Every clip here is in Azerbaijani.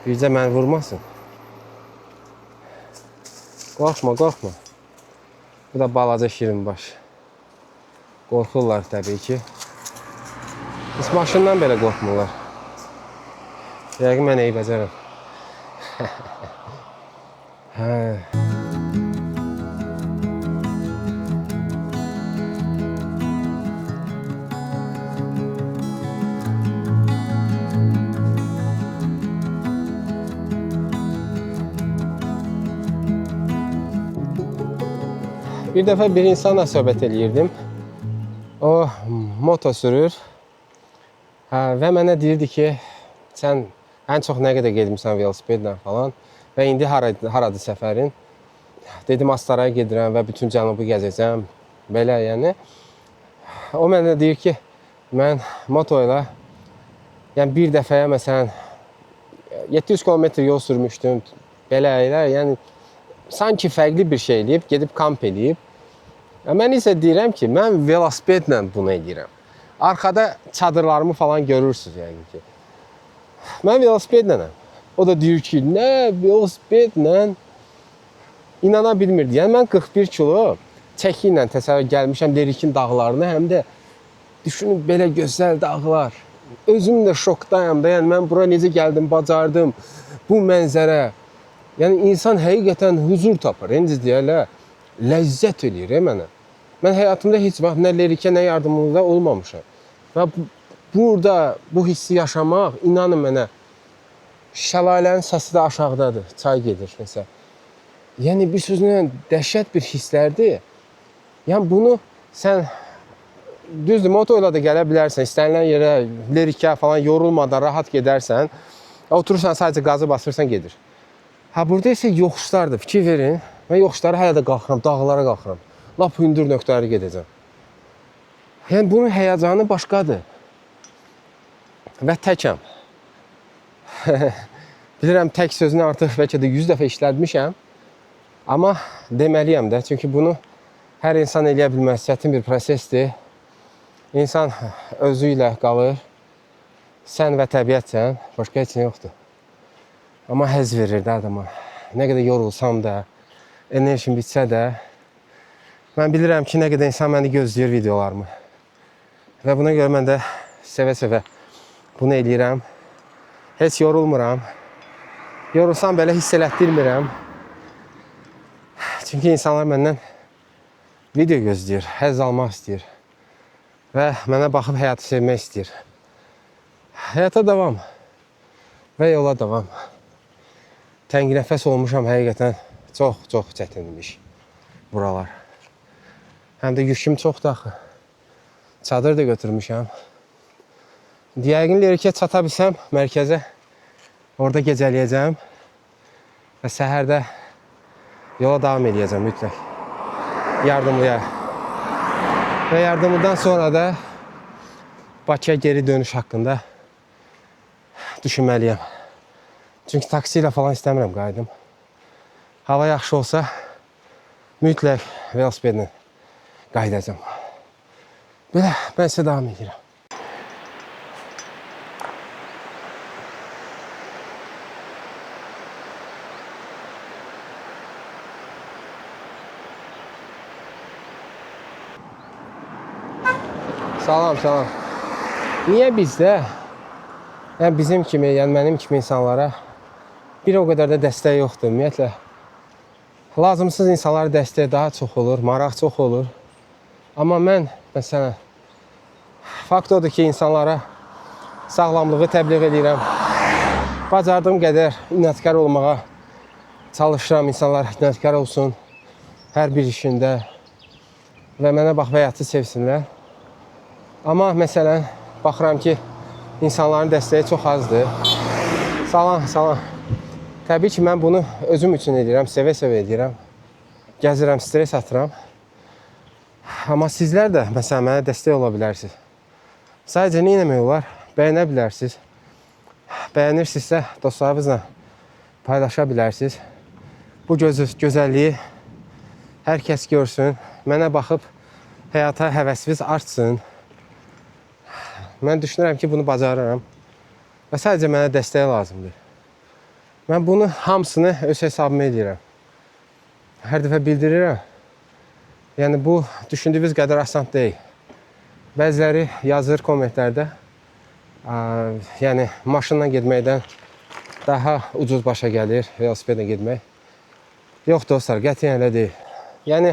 Bircə məni vurmasın. Qorxma, qorxma. Bu da balaca şirinbaş. Qorxurlar təbii ki. Biz maşından belə qorxmurlar. Yəqin mən eybəcərəm. Hə. Bir dəfə bir insanla söhbət eləyirdim. O moto sürür. Və mənə deyirdi ki, sən ən çox nə qədər getmişsən velosipedlə falan və indi haradır səfərin? Dedim, Astaraya gedirəm və bütün cənubu gəzəcəm. Belə, yəni. O mənə deyir ki, mən moto ilə bir dəfəyə məsələn 700 km yol sürmüşdüm. Belə, yəni sanki fərqli bir şey eləyib, gedib kamp eləyib. Mən isə deyirəm ki, mən velosipedlə bunu eləyirəm. Arkada çadırlarımı falan görürsünüz yəni ki. Mən velosipedlənəm. O da deyir ki, nə velosipedlə? İnana bilmirdi. Yəni mən 41 kilo çəki ilə təsəvvür gəlmişəm Lerikin dağlarına, həm də düşünün belə gözəl dağlar. Özüm də şokdayım da, yəni mən bura necə gəldim, bacardım, bu mənzərə. Yəni insan həqiqətən huzur tapır, necə deyərlər, ləzzət eləyir mənə. Mən həyatımda heç vaxt nə Lerikə, nə yardımında olmamışam. Və burada bu hissi yaşamaq, inanın mənə, şəlalənin səsi də aşağıdadır, çay gedir məsələn. Yəni bir sözlə dəhşət bir hisslərdir. Yəni bunu sən düzdür, moto ilə də gələ bilərsən, istənilən yerə Lerikə falan yorulmadan rahat gedərsən, oturursan sadəcə qazı basırsan gedir. Burada isə yoxuşlardır, fikir verin. Mən yoxuşlara hələ də qalxıram, dağlara qalxıram. Lap hündür nöqtələri gedəcəm. Yəni bunun həyəcanı başqadır. Və təkəm. Bilirəm, tək sözünü artıq bəlkə də 100 dəfə işlətmişəm. Amma deməliyəm də, çünki bunu hər insan eləyə bilməz, çətin bir prosesdir. İnsan özü ilə qalır. Sən və təbiətsən, başqa heç nə yoxdur. Amma həzz verir də adama. Nə qədər yorulsam da, enerjim bitsə də, mən bilirəm ki, nə qədər insan məni gözləyir videolarımı. Və buna görə mən də sevə-sevə bunu eləyirəm. Heç yorulmuram. Yorulsam belə hiss elətdirmirəm. Çünki insanlar məndən video gözləyir, həzz almaq istəyir. Və mənə baxıb həyatı sevmək istəyir. Həyata davam. Və yola davam. Tənginəfəs olmuşam həqiqətən. Çox çətinmiş buralar. Həm də yüküm çoxdur axı. Çadır da götürmüşəm. Yəqin Lerikə çata bilsəm mərkəzə, orada gecələyəcəm və səhərdə yola davam edəcəm mütləq. Yardımlıya. Və yardımlıdan sonra da Bakıya geri dönüş haqqında düşünməliyəm. Çünki taksi ilə falan istəmirəm qayıdım. Hava yaxşı olsa mütləq velosipedlə qayıdacam. Belə, mən sizə davam edirəm. Salam. Niyə bizdə, yəni bizim kimi, yəni mənim kimi insanlara bir o qədər də dəstək yoxdur, ümumiyyətlə. Lazımsız insanlara dəstək daha çox olur, maraq çox olur. Amma mən, məsələn, fakt odur ki, insanlara sağlamlığı təbliğ edirəm. Bacardığım qədər inadkar olmağa çalışıram, insanlar inadkar olsun hər bir işində və mənə bax, həyatı sevsinlər. Amma məsələn, baxıram ki, insanların dəstəyi çox azdır. Salam. Təbii ki, mən bunu özüm üçün edirəm, sevə-sevə edirəm. Gəzirəm, stres atıram. Amma sizlər də, məsələn, mənə dəstək ola bilərsiniz. Sadəcə nə etmək olar? Bəyənə bilərsiniz. Bəyənirsinizsə, dostlarınızla paylaşa bilərsiniz. Bu gözəlliyi hər kəs görsün. Mənə baxıb həyata həvəsiniz artsın. Mən düşünürəm ki, bunu bacarıram. Və sadəcə mənə dəstək lazımdır. Mən bunu hamısını öz hesabıma edirəm. Hər dəfə bildirirəm. Yəni bu düşündüyünüz qədər asan deyil. Bəziləri yazır kommentlərdə, yəni maşınla getməkdən daha ucuz başa gəlir velosipedlə getmək. Yox dostlar, qətiyyən elə deyil. Yəni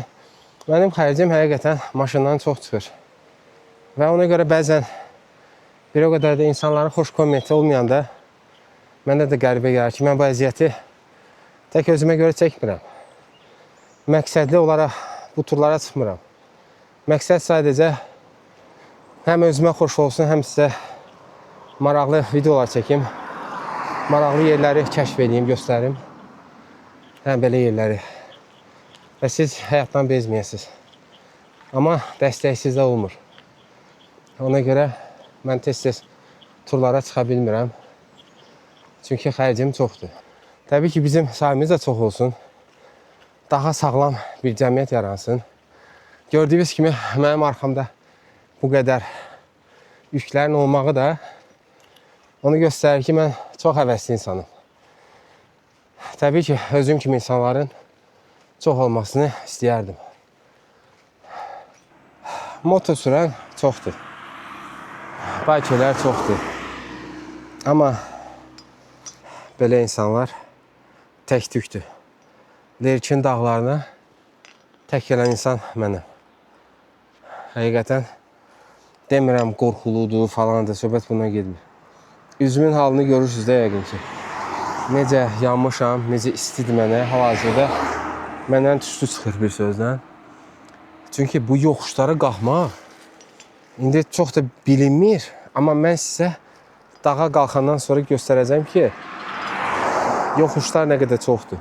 mənim xərcim həqiqətən maşından çox çıxır. Və ona görə bəzən bir o qədər də insanların xoş kommenti olmayanda məndə də qəribə gəlir ki, mən bu əziyyəti tək özümə görə çəkmirəm. Məqsədli olaraq bu turlara çıxmıram. Məqsəd sadəcə həm özümə xoş olsun, həm sizə maraqlı videolar çəkim. Maraqlı yerləri kəşf edeyim, göstərim. Həm belə yerləri. Və siz həyatdan bezməyəsiniz. Amma dəstəksiz də olmur. Ona görə mən tez-tez turlara çıxa bilmirəm. Çünki xərcim çoxdur. Təbii ki, bizim sayımız da çox olsun. Daha sağlam bir cəmiyyət yaransın. Gördüyünüz kimi mənim arxamda bu qədər yüklərin olmağı da onu göstərir ki, mən çox həvəsli insanım. Təbii ki, özüm kimi insanların çox olmasını istəyərdim. Moto sürən çoxdur. Baykölər çoxdur. Amma belə insanlar tək tükdür. Lerkin dağlarına tək gələn insan mənəm. Həqiqətən demirəm qorxuludur falandır, söhbət bundan gedmir. Üzümün halını görürsünüz də yəqin ki. Necə yanmışam, necə istidir mənə, hal-hazırda məndən tüstü çıxır bir sözlə. Çünki bu yoxuşlara qalxmaq indi çox da bilinmir. Amma mən sizə dağa qalxandan sonra göstərəcəm ki, yoxuşlar nə qədər çoxdur.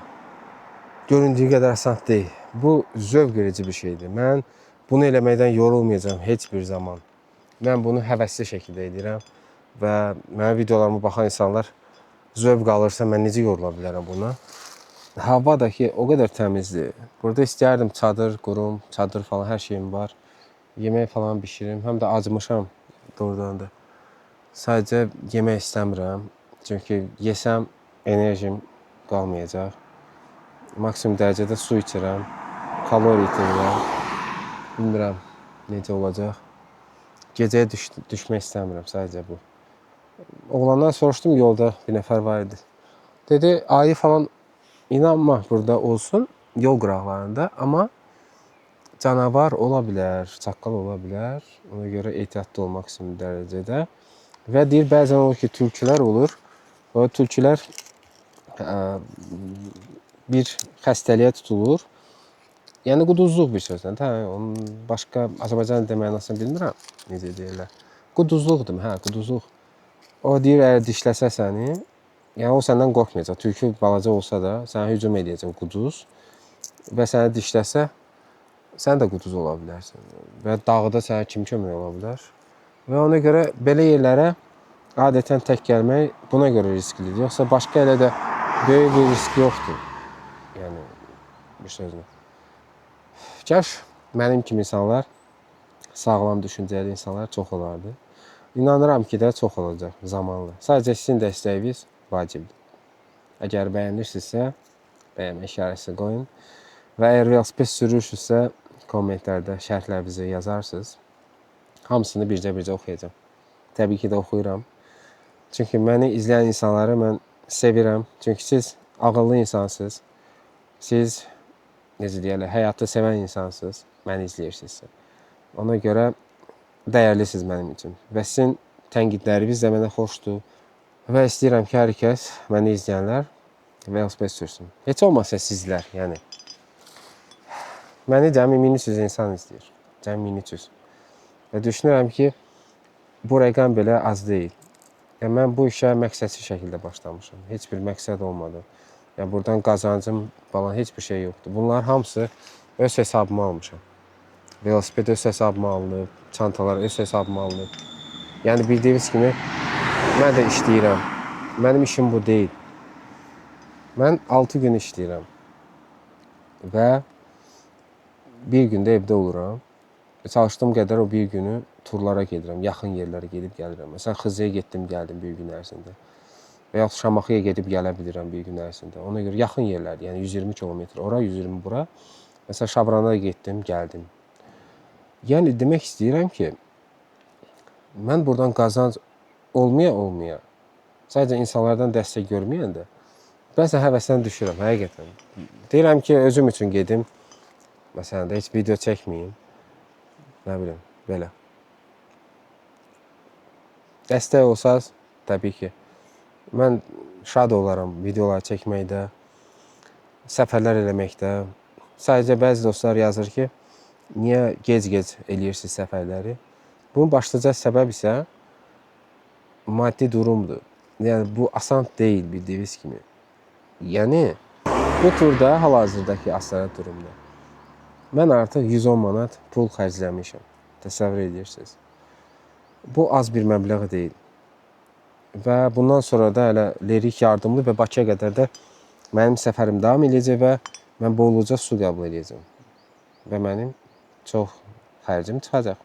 Göründüyü qədər asan deyil. Bu zövq verici bir şeydir. Mən bunu eləməkdən yorulmayacağım heç bir zaman. Mən bunu həvəsli şəkildə edirəm. Və mənim videolarıma baxan insanlar zövq alırsa, mən necə yorula bilərəm buna? Hava da ki, o qədər təmizdir. Burada istəyərdim çadır qurum, çadır falan hər şeyim var. Yemək falan bişirim. Həm də acımışam doğrudan da. Sadəcə yemək istəmirəm. Çünki yesəm enerjim qalmayacaq. Maksimum dərəcədə su içirəm. Kalori itirirəm. Bilmirəm necə olacaq. Gecəyə düşmək istəmirəm, sadəcə bu. Oğlandan soruşdum, yolda bir nəfər var idi. Dedi, ayı falan inanma burada olsun, yol qıraqlarında. Amma canavar ola bilər, çaqqal ola bilər. Ona görə ehtiyatlı ol maksimum dərəcədə. Və deyir, bəzən olur ki, tülkülər olur. O tülkülər bir xəstəliyə tutulur. Yəni quduzluq bir sözlə. Onun başqa Azərbaycan dilində mənasını bilmirəm. Necə deyirlər? Quduzluqdur, hə, quduzluq. O deyir, əgər dişləsə səni, yəni o səndən qorxmayacaq. Tülkü balaca olsa da sənə hücum edəcək quduz və səni dişləsə, sən də quduz ola bilərsən. Və dağda sənə kim kömək ola bilər? Və ona görə belə yerlərə adətən tək gəlmək buna görə risklidir. Yoxsa başqa elə də böyük bir risk yoxdur. Yəni, bir sözlə. Kaş mənim kimi insanlar, sağlam düşüncəli insanlar çox olardı. İnanıram ki də çox olacaq zamanla. Sadəcə sizin dəstəyiniz vacibdir. Əgər bəyənirsinizsə, bəyənmə işarəsi qoyun. Və əgər velosiped sürürsünüzsə, kommentlərdə şərhlərinizi yazarsınız. Hamısını bircə-bircə oxuyacağım. Təbii ki də oxuyuram. Çünki məni izləyən insanları mən sevirəm. Çünki siz ağıllı insansınız. Siz, necə deyərlər, həyatı sevən insansınız. Məni izləyirsinizsə. Ona görə dəyərlisiniz mənim üçün. Və sizin tənqidləriniz də mənə xoşdur. Və istəyirəm ki, hər kəs məni izləyənlər velosiped sürsün. Heç olmasa sizlər, yəni. Məni cəmi 1300 insan izləyir. Cəmi 1300. Və düşünürəm ki, bu rəqəm belə az deyil. Yəni, mən bu işə məqsədsiz şəkildə başlamışam. Heç bir məqsəd olmadı. Yəni, buradan qazancım falan heç bir şey yoxdur. Bunlar hamısı öz hesabıma almışam. Velosiped öz hesabıma alınıb, çantalar öz hesabıma alınıb. Yəni, bildiyiniz kimi, mən də işləyirəm. Mənim işim bu deyil. Mən 6 gün işləyirəm. Və bir gündə evdə oluram. Çalışdığım qədər o bir günü turlara gedirəm, yaxın yerlərə gedib gəlirəm. Məsələn, Xızıya getdim, gəldim bir gün ərzində. və yaxud Şamaxıya gedib gələ bilirəm bir gün ərzində. Ona görə yaxın yerlərdir, yəni 120 kilometr ora, 120 bura. Məsələn, Şabrana getdim, gəldim. Yəni demək istəyirəm ki, mən buradan qazanc olmaya, sadəcə insanlardan dəstək görməyəndə, bəzən həvəsdən düşürəm, həqiqətən. Deyirəm ki, özüm üçün gedim, məsələn də heç video çəkməyim, nə bilim, belə. Dəstək olsaz, təbii ki, mən şad olaram videolar çəkməkdə, səfərlər eləməkdə. Sadəcə bəzi dostlar yazır ki, niyə gec-gec eləyirsiniz səfərləri? Bunun başlıca səbəb isə maddi durumdur. Yəni, bu asan deyil, bildiyiniz kimi. Yəni, bu turda hal-hazırdakı Astara durumda mən artıq 110 manat pul xərcləmişəm. Təsəvvür edirsiniz. Bu az bir məbləğ deyil. Və bundan sonra da hələ Lerik yardımlı və Bakıya qədər də mənim səfərim davam edəcək və mən bolluca su qəbul edəcəm. Və mənim çox xərcim çıxacaq.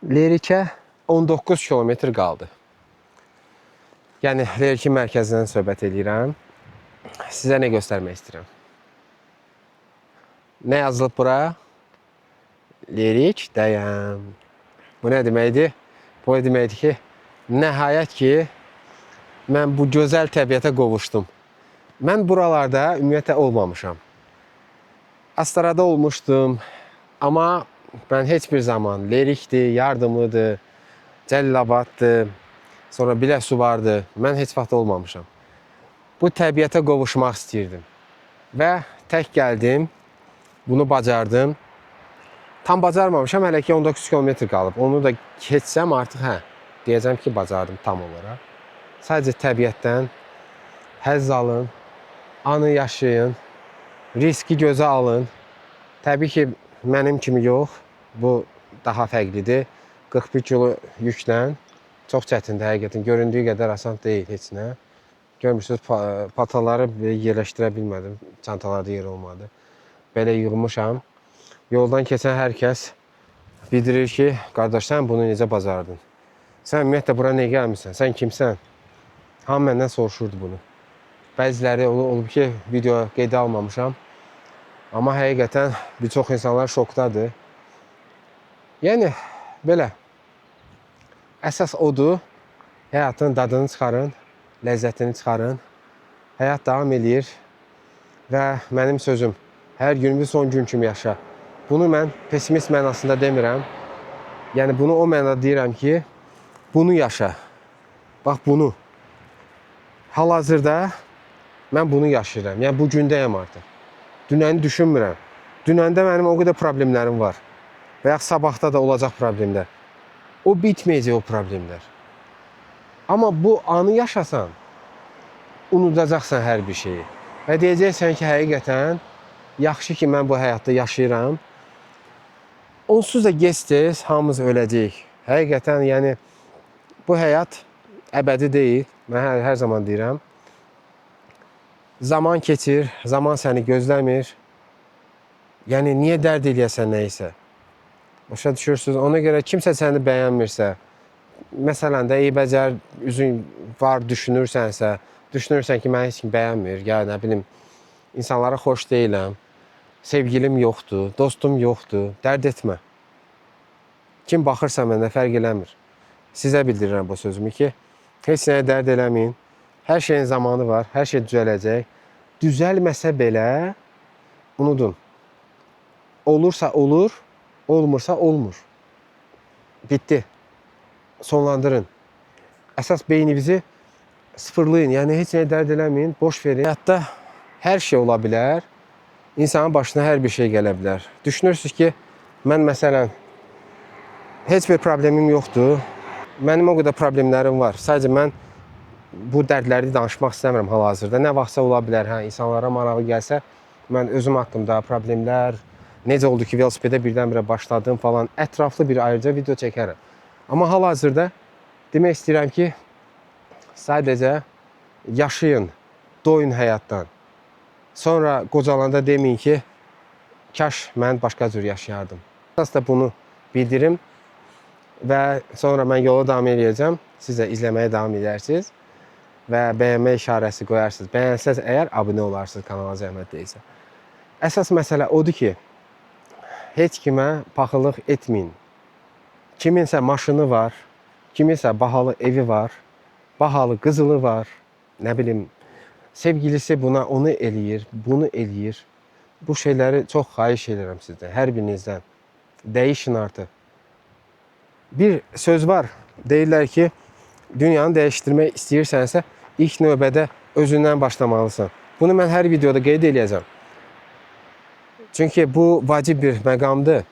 Lerikə 19 kilometr qaldı. Yəni, Lerikin mərkəzindən söhbət edirəm. Sizə nə göstərmək istəyirəm? Nə yazılıb bura? Lerik dayan. Bu nə deməkdir? Bu deməkdir ki, nəhayət ki, mən bu gözəl təbiətə qovuşdum. Mən buralarda ümumiyyətlə olmamışam. Astarada olmuşdum, amma mən heç bir zaman Lerikdir, Yardımlıdır, Cəlilabaddır, sonra Biləsu vardı. Mən heç vaxt olmamışam. Bu təbiətə qovuşmaq istəyirdim. Və tək gəldim, bunu bacardım. Tam bacarmamışam, hələ ki 19 kilometr qalıb. Onu da keçsəm artıq deyəcəm ki, bacardım tam olaraq. Sadəcə təbiətdən həzz alın, anı yaşayın, riski gözə alın. Təbii ki, mənim kimi yox, bu daha fərqlidir. 41 kilo yüklə çox çətindir həqiqətən. Göründüyü qədər asan deyil heç nə. Görmürsünüz, pataları yerləşdirə bilmədim. Çantalarda yer olmadı. Belə yığmışam. Yoldan keçən hər kəs bildirir ki, qardaş, sən bunu necə bacardın? Sən ümumiyyətlə bura nə gəlmişsən? Sən kimsən? Hamı məndən soruşurdu bunu. Bəziləri olub ki, video qeydə almamışam. Amma həqiqətən bir çox insanlar şokdadır. Yəni, belə. Əsas odur, həyatın dadını çıxarın, ləzzətini çıxarın. Həyat davam edir və mənim sözüm, hər günümü son gün kimi yaşa. Bunu mən pesimist mənasında demirəm. Yəni, bunu o mənada deyirəm ki, bunu yaşa. Bax, bunu. Hal-hazırda mən bunu yaşayıram. Yəni, bu gündəyəm artıq. Dünəni düşünmürəm. Dünəndə mənim o qədər problemlərim var. Və yaxud sabahda da olacaq problemlər. O bitməyəcək o problemlər. Amma bu anı yaşasan, unudacaqsan hər bir şeyi. Və deyəcəksən ki, həqiqətən, yaxşı ki, mən bu həyatda yaşayıram. Onsuz da gec-tez hamımız öləcəyik. Həqiqətən, yəni, bu həyat əbədi deyil. Mən hər zaman deyirəm. Zaman keçir, zaman səni gözləmir. Yəni, niyə dərd eləyəsən nəyisə? Başa düşürsünüz? Ona görə kimsə səni bəyənmirsə, məsələn də eybəcər üzün var düşünürsən ki, mən heç kim bəyənmir, ya nə bilim, insanlara xoş deyiləm, sevgilim yoxdur, dostum yoxdur, dərd etmə. Kim baxırsa mənə fərq eləmir. Sizə bildirirəm bu sözümü ki, heç nəyə dərd eləməyin, hər şeyin zamanı var, hər şey düzələcək. Düzəlməsə belə, unudun. Olursa olur, olmursa olmur. Bitti. Sonlandırın. Əsas beyninizi sıfırlayın. Yəni, heç nəyə dərd eləməyin, boş verin. Həyatda hər şey ola bilər. İnsanın başına hər bir şey gələ bilər. Düşünürsünüz ki, mən məsələn, heç bir problemim yoxdur. Mənim o qədər problemlərim var. Sadəcə mən bu dərdləri danışmaq istəmirəm hal-hazırda. Nə vaxtsa ola bilər, insanlara marağı gəlsə, mən özüm haqqımda problemlər, necə oldu ki, velosipedə birdən-birə başladım falan, ətraflı bir ayrıca video çəkərəm. Amma hal-hazırda demək istəyirəm ki, sadəcə yaşayın, doyun həyatdan. Sonra qocalanda deməyin ki, kaş mən başqa cür yaşayardım. Əsas da bunu bildirim və sonra mən yola davam edəcəm. Siz də izləməyə davam edərsiniz və bəyənmə işarəsi qoyarsınız. Bəyənsəz əgər abunə olarsınız kanala zəhmət deyilsə. Əsas məsələ odur ki, heç kimə paxıllıq etməyin. Kiminsə maşını var, kiminsə bahalı evi var, bahalı qızılı var, nə bilim, sevgilisi buna onu eləyir, bunu eləyir. Bu şeyləri çox xahiş edirəm sizdən, hər birinizdən. Dəyişin artıq. Bir söz var, deyirlər ki, dünyanı dəyişdirmək istəyirsənsə, ilk növbədə özündən başlamalısan. Bunu mən hər videoda qeyd edəcəm. Çünki bu vacib bir məqamdır.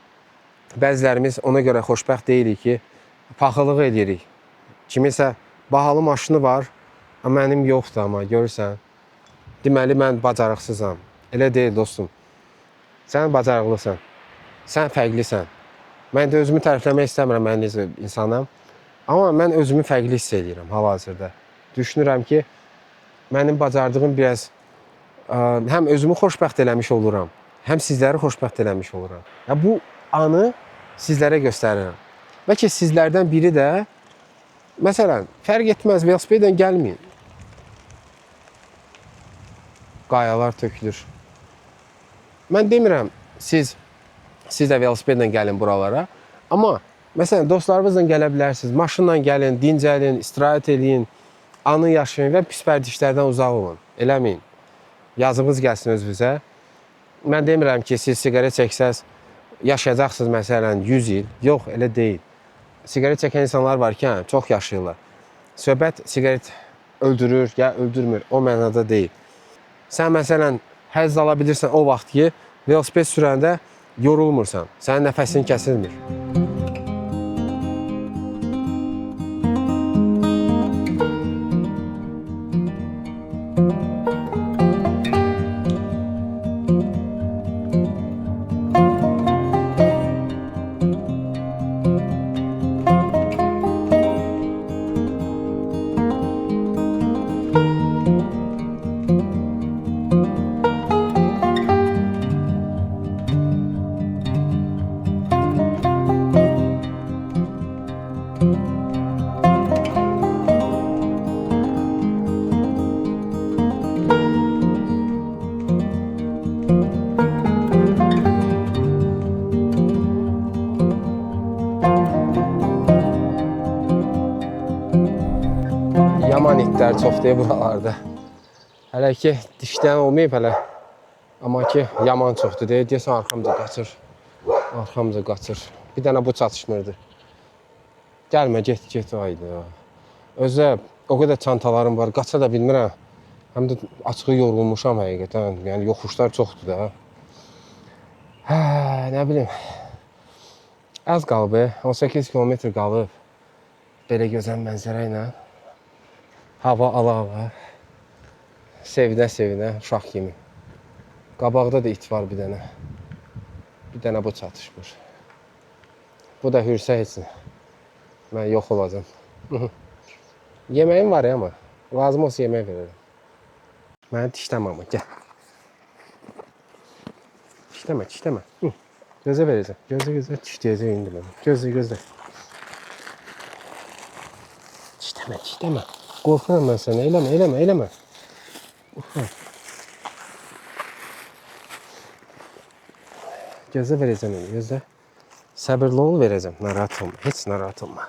Bəzilərimiz ona görə xoşbəxt deyirik ki, paxıllıq edirik. Kimisə bahalı maşını var, mənim yoxdur amma görürsən. Deməli, mən bacarıqsızam. Elə deyil dostum. Sən bacarıqlısan. Sən fərqlisən. Mən də özümü tərifləmək istəmirəm, mən necə insanam. Amma mən özümü fərqli hiss edirəm hal-hazırda. Düşünürəm ki, mənim bacardığım biraz həm özümü xoşbəxt eləmiş oluram, həm sizləri xoşbəxt eləmiş oluram. Ya, bu anı sizlərə göstərirəm. Bəlkə sizlərdən biri də, məsələn, fərq etməz, velosipedlə gəlməyin. Qayalar tökülür. Mən demirəm, siz də velosipedlə gəlin buralara. Amma, məsələn, dostlarınızla gələ bilərsiniz. Maşınla gəlin, dincəlin, istirahət edin, anı yaşayın və pis vərdişlərdən uzaq olun. Eləməyin. Yazığınız gəlsin özünüzə. Mən demirəm ki, siz siqaret çəksəz, yaşayacaqsınız məsələn 100 il. Yox, elə deyil. Siqaret çəkən insanlar var ki, çox yaşayırlar. Söhbət siqaret öldürür, ya öldürmür, o mənada deyil. Sən məsələn həzz ala bilirsən o vaxt ki, velosiped sürəndə yorulmursan, sənin nəfəsin kəsilmir. Yaman itlər çoxdur buralarda. Hələ ki, dişlən olmayıb hələ. Amma ki, yaman çoxdur. Deyəsən, arxamca qaçır. Arxamca qaçır. Bir dənə bu çatışmırdı. Gəlmə, get, aydı. Özə o qədər çantalarım var, qaça da bilmirəm. Həm də açığı yorulmuşam həqiqətən. Yəni, yoxuşlar çoxdur da. Hə, nə bilim. Az qalıb, 18 kilometr qalıb. Belə gözəl mənzərə ilə. Hava ala-ala, sevinə-sevinə, uşaq kimi. Qabaqda da it var bir dənə. Bir dənə bu çatışmır. Bu da hürsə heç nə. Mən yox olacam. Yeməyim var ya amma. Lazım olsa yemək verirəm. Mənə dişləmə amma, gəl. Dişləmə. Gözə verəcəm. Gözə dişləyəcək indi mənə. Gözlə. Dişləmə. Qorxuram mən sənə, eləmə. Gözə verəcəm indi, gözlə. Səbirli ol verəcəm, narahat olma, heç narahat olma.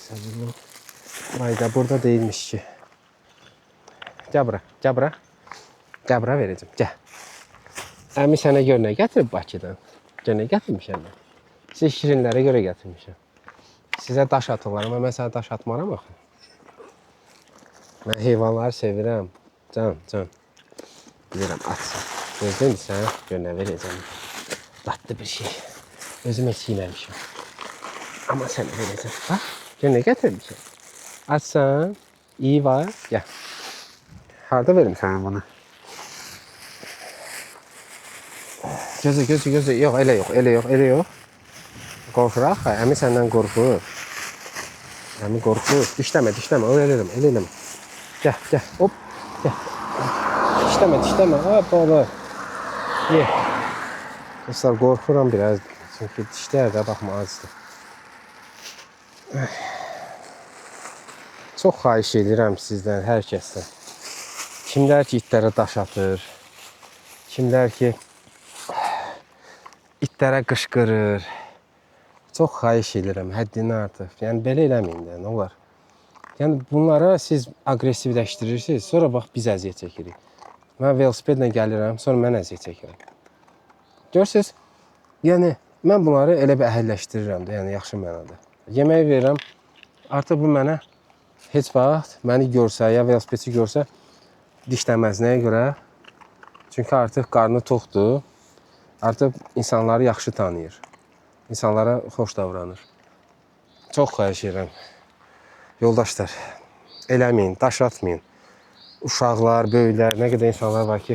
Səbirli ol. Ayda, burada deyilmiş ki. Gəl bura verəcəm, gəl. Əmi sənə gör nə gətirib Bakıdan. Gör nə gətirmişəm mən. Siz şirinlərə görə gətirmişəm. Sizə daş atırlar, amma mən sənə daş atmaram axı. Mən heyvanları sevirəm. Can. Bilirəm, atsın. Gözləyin sənə gör nə verəcəm. Dadlı bir şey. Özüm heç yeməmişəm. Amma sənə verəcəm. Bax, gör nə gətirmişəm. Atsan, iyi var, gəl. Harada verim sənə bunu? Gözlə. Yox, elə yox. Qorxuraq, əmi səndən qorxur. Əmi qorxur. Dişləmə, elə eləmə. Gəl, hop, gəl. Dişləmə, baba. Ye. Dostlar, qorxuram biraz. Çünki dişlər də baxma acıdır. Çox xahiş edirəm sizdən, hər kəsdən. Kimlər ki itlərə daş atır, kimlər ki itlərə qışqırır. Çox xahiş edirəm, həddindən artıq. Yəni belə eləməyin də, nə olar? Yəni bunlara siz aqressivləşdirirsiniz, sonra bax biz əziyyət çəkirik. Mən velosipedlə gəlirəm, sonra mən əziyyət çəkirəm. Görürsüz? Yəni mən bunları elə bir əhəlləşdirirəm də, yəni yaxşı mənada. Yemək verirəm. Artıq bu mənə heç vaxt məni görsə, ya velosipedçi görsə dişləməz. Nəyə görə? Çünki artıq qarnı toxdur. Artıq insanları yaxşı tanıyır. İnsanlara xoş davranır. Çox xahiş edirəm. Yoldaşlar, eləməyin, daş atmayın. Uşaqlar, böyüklər, nə qədər insanlar var ki,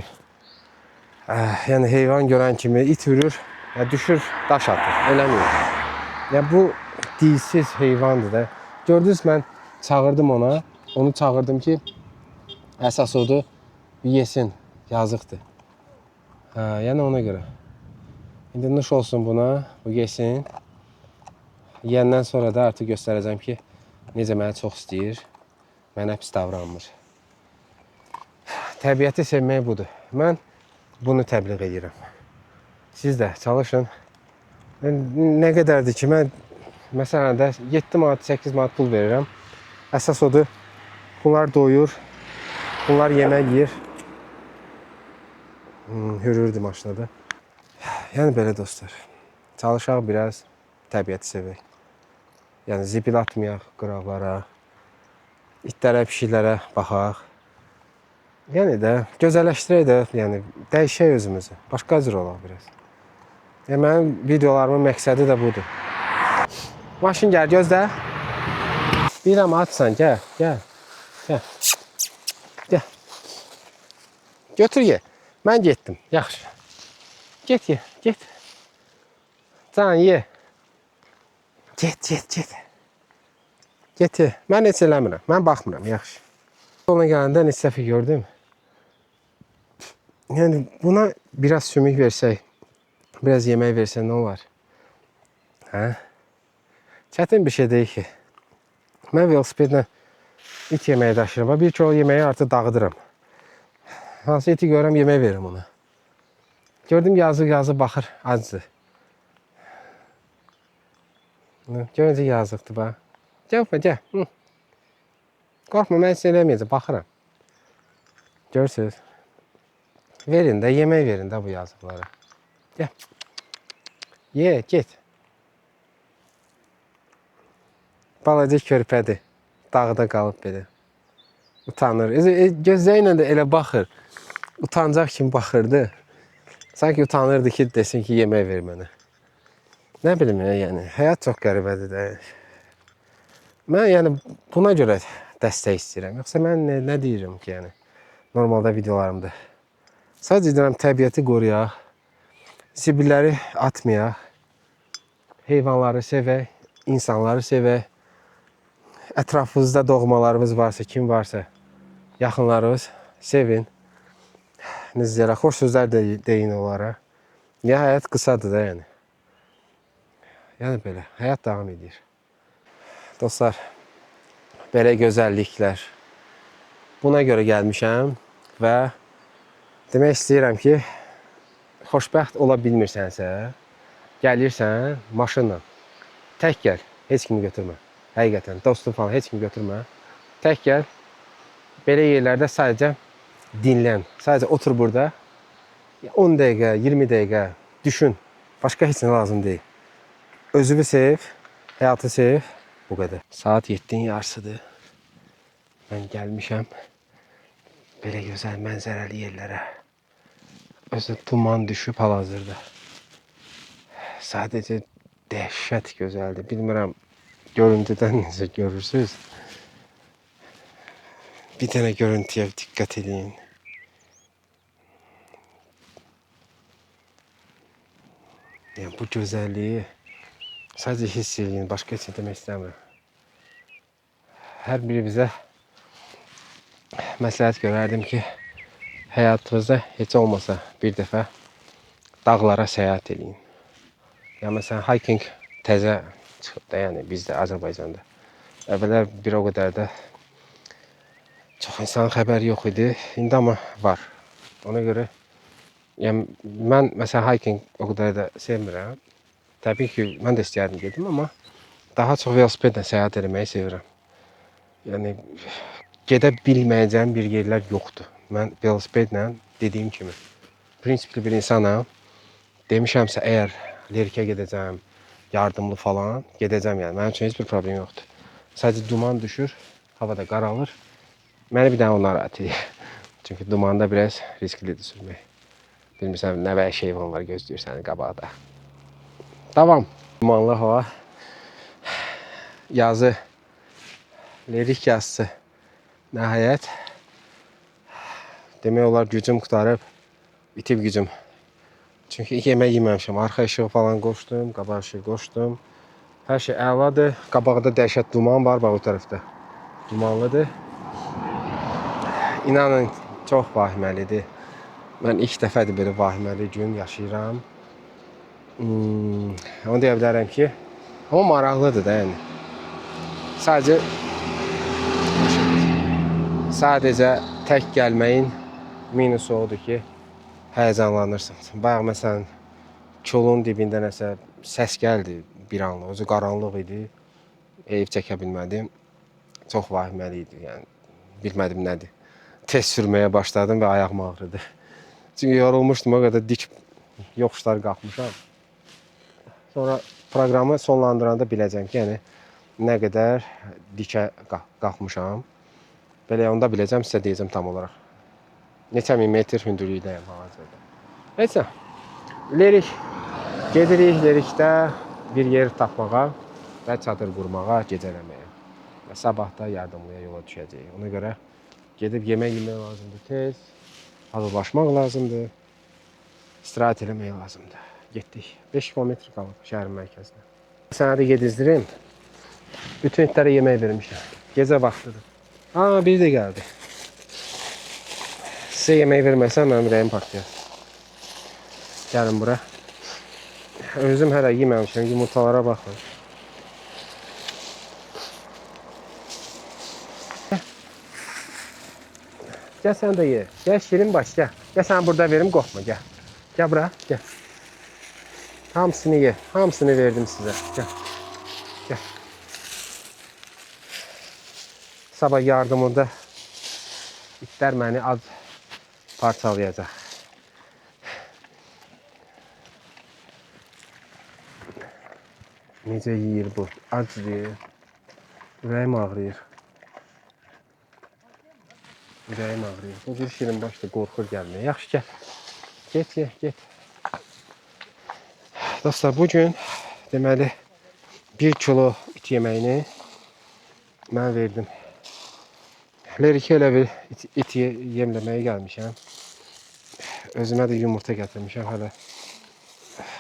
yəni heyvan görən kimi it hürür, düşür, daş atır. Eləməyin. Yəni bu dilsiz heyvandır da. Gördünüz, mən çağırdım ona. Onu çağırdım ki, əsas odur, yesin, yazıqdır. Yəni ona görə. İndi nuş olsun buna, bu yesin. Yiyəndən sonra da artıq göstərəcəm ki, necə məni çox istəyir, mənə pis davranmır. Təbiəti sevmək budur. Mən bunu təbliğ edirəm. Siz də çalışın. Nə qədərdir ki, mən məsələn də 7 manat, 8 manat pul verirəm. Əsas odur, bunlar doyur, bunlar yemək yiyir. Hürürdü maşında. Yəni belə dostlar, çalışaq biraz təbiəti sevək. Yəni zibil atmayaq qıraqlara, itlərə, pişiklərə baxaq. Yəni də gözəlləşdirək də, yəni dəyişək özümüzü. Başqa cür olaq biraz. Yəni mənim videolarımın məqsədi də budur. Maşın gəl, gözlə. Deyirəm, atsan, gəl, gəl, gəl. Gəl. Götür ye. Mən getdim, yaxşı. Get ye, get. Can ye. Get. Get ye. Mən heç eləmirəm, mən baxmıram, yaxşı. Ona gələndə neçə dəfə gördüm. Yəni buna biraz sümük versək, biraz yemək versək nə olar? Hə? Çətin bir şey deyil ki. Mən velosipedlə it yeməyi daşıyıram. Bir kilo yeməyi artıq dağıdıram. Hansı iti görürəm, yemək verirəm ona. Gördüm, yazıq baxır, acıdır. Görüncə yazıqdır, bax. Gəl. Qorxma, mən heç eləməyəcəm, baxıram. Görürsünüz? Verin də, yemək verin də bu yazıqlara. Gəl. Ye, get. Balaca körpədir. Dağda qalıb belə. Utanır. Gözlərlə də elə baxır. Utancaq kimi baxırdı. Sanki utanırdı ki, desin ki, yemək ver mənə. Nə bilim, yəni, həyat çox qəribədir də. Mən yəni buna görə dəstək istəyirəm. Yoxsa mən nə deyirəm ki, yəni, normalda videolarımda. Sadəcə deyirəm, təbiəti qoruyaq, zibilləri atmayaq, heyvanları sevək, insanları sevək, ətrafınızda doğmalarımız varsa, kim varsa, yaxınlarınız sevin. Necə xoş sözlər deyin onlara. Ya həyat qısadır da, yəni. Yəni belə, həyat davam edir. Dostlar, belə gözəlliklər. Buna görə gəlmişəm və demək istəyirəm ki, xoşbəxt ola bilmirsənsə, gəlirsən maşınla. Tək gəl, heç kimi götürmə. Həqiqətən, dostum falan, heç kimi götürmə. Tək gəl, belə yerlərdə sadəcə dinlən. Sadəcə otur burada. 10 dəqiqə, 20 dəqiqə düşün. Başqa heç nə lazım deyil. Özünü sev, həyatı sev. Bu qədər. Saat 7-nin yarısıdır. Mən gəlmişəm belə gözəl mənzərəli yerlərə. Özü tuman düşüb hal-hazırda. Sadəcə dəhşət gözəldir. Bilmirəm, görüntüdən necə görürsünüz. Bir dənə görüntüyə diqqət edin. Yəni bu gözəlliyi sadəcə hiss edin, başqa heç demək istəmirəm. Hər biri bizə məsləhət görərdim ki, həyatınızda heç olmasa bir dəfə dağlara səyahət edin. Ya məsələn hiking təzə çıxıb da, yəni bizdə Azərbaycanda. Əvvəllər bir o qədər də çox insanın xəbəri yox idi. İndi amma var. Ona görə yəni mən məsələn hiking o qədər də sevmirəm. Təbii ki, mən də istəyərdim gedim, amma daha çox velosipedlə səyahət etməyi sevirəm. Yəni gedə bilməyəcəyim bir yerlər yoxdur. Mən velosipedlə dediyim kimi prinsipli bir insanam. Demişəmsə əgər Lerikə gedəcəm, yardımlı falan gedəcəm yəni. Mənim üçün heç bir problem yoxdur. Sadəcə duman düşür, hava da qaralır. Məni bir dənə o narahat edir. Çünki dumanda biraz risklidir sürmək. Bilmirsən nə vəhşi heyvan var gözləyir səni qabaqda. Davam. Dumanlı hava. Yazı. Lerik yazısı. Nəhayət. Demək olar gücüm qutarıb. Bitib gücüm. Çünki yemək yeməmişəm. Arxa işığı falan qoşdum. Qabaq işığı qoşdum. Hər şey əladır. Qabaqda dəhşət duman var. Bax o tərəfdə. Dumanlıdır. İnanın çox vahiməlidir. Mən ilk dəfədir belə vahiməli gün yaşayıram. Onu deyə bilərəm ki, amma maraqlıdır da yəni. Sadəcə tək gəlməyin minusu odur ki, həyəcanlanırsan. Bayaq məsələn kolun dibində nəsə səs gəldi bir anlıq. Özü qaranlıq idi. Ev çəkə bilmədim. Çox vahiməli idi. Yəni bilmədim nədir. Tez sürməyə başladım və ayağım ağrıdı. Çünki yorulmuşdum, o qədər dik yoxuşlar qalxmışam. Sonra proqramı sonlandıranda biləcəm ki, yəni nə qədər dikə qalxmışam. Belə onda biləcəm, sizə deyəcəm tam olaraq. Neçə min metr hündürlükdəyəm hal-hazırda. Neysə, Lerik gedirik, Lerikdə bir yer tapmağa və çadır qurmağa, gecələməyə. Və sabah da yardımlıya yola düşəcəyik. Ona görə gedib yemək lazımdır tez. Hazırlaşmaq lazımdır. İstirahət eləmək lazımdır. Getdik. 5 kilometr qalıb şəhərin mərkəzinə. Sənə də gedizdirim. Bütün itlərə yemək vermişəm. Gecə vaxtıdır. Biri də gəldi. Sizə yemək verməsəm mənim ürəyim partlayır. Gəlin bura. Özüm hələ yeməmişəm. Yumurtalara baxın. Gəl sən də ye. Gəl şirin baş, gəl. Gəl sən burada verim, qorxma, gəl. Gəl bura, gəl. Hamısını ye. Hamısını verdim sizə. Gəl. Gəl. Sabah yardımında itlər məni az parçalayacaq. Necə yiyir bu? Acıyır. Ürəyim ağrıyır. Ürəyim ağrıyır. Bu bir şirin başda qorxur gəlməyə. Yaxşı, gəl. Get, ye, get. Dostlar, bugün deməli 1 kilo it yeməyini mən verdim. Lerikə elə bir it yemləməyə gəlmişəm. Özümə də yumurta gətirmişəm. Hələ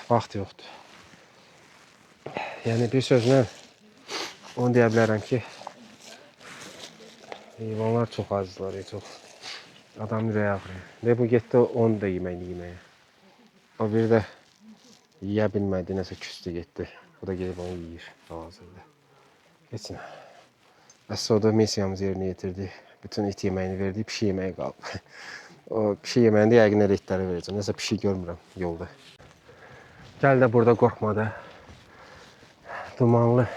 vaxt yoxdur. Yəni bir sözlə onu deyə bilərəm ki, heyvanlar çox azlar, çox. Adam ürəyi ağrıyır. Və bu getdi onu da yeməyə. O biri də yiyə bilmədi, nəsə küstü getdi. O da gelib onu yiyir hal-hazırda. Keçin. Əslində o da missiyamızı yerinə yetirdi. Bütün it yeməyini verdi, pişik yeməyi qaldı. O pişik yeməyində yəqin elə itlərə verəcəm. Nəsə pişik görmürəm yolda. Gəl də burada qorxma da. Dumanlı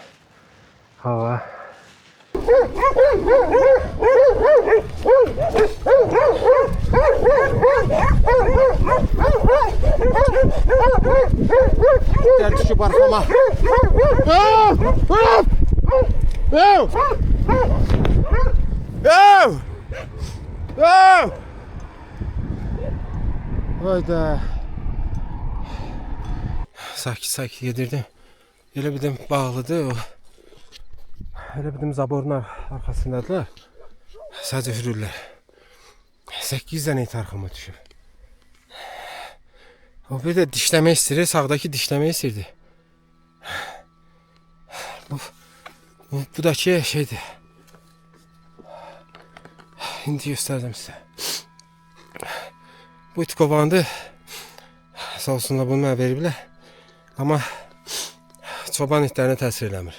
hava. Gel düşüp arkama. Hayda. Sakit yedirdim. Elə bildim bağlıdır o. Elə bildim zaborun arxasındadılar. Sadəcə hürürlər. 8 dənə it arxama düşüb. O bir də dişləmək istəyir, sağdakı dişləmək istəyirdi. Bu da ki şeydir. İndi göstərdim sizə. Bu it qovandı. sağ olsunlar bunu mənə veriblər. Amma çoban itlərinə təsir eləmir.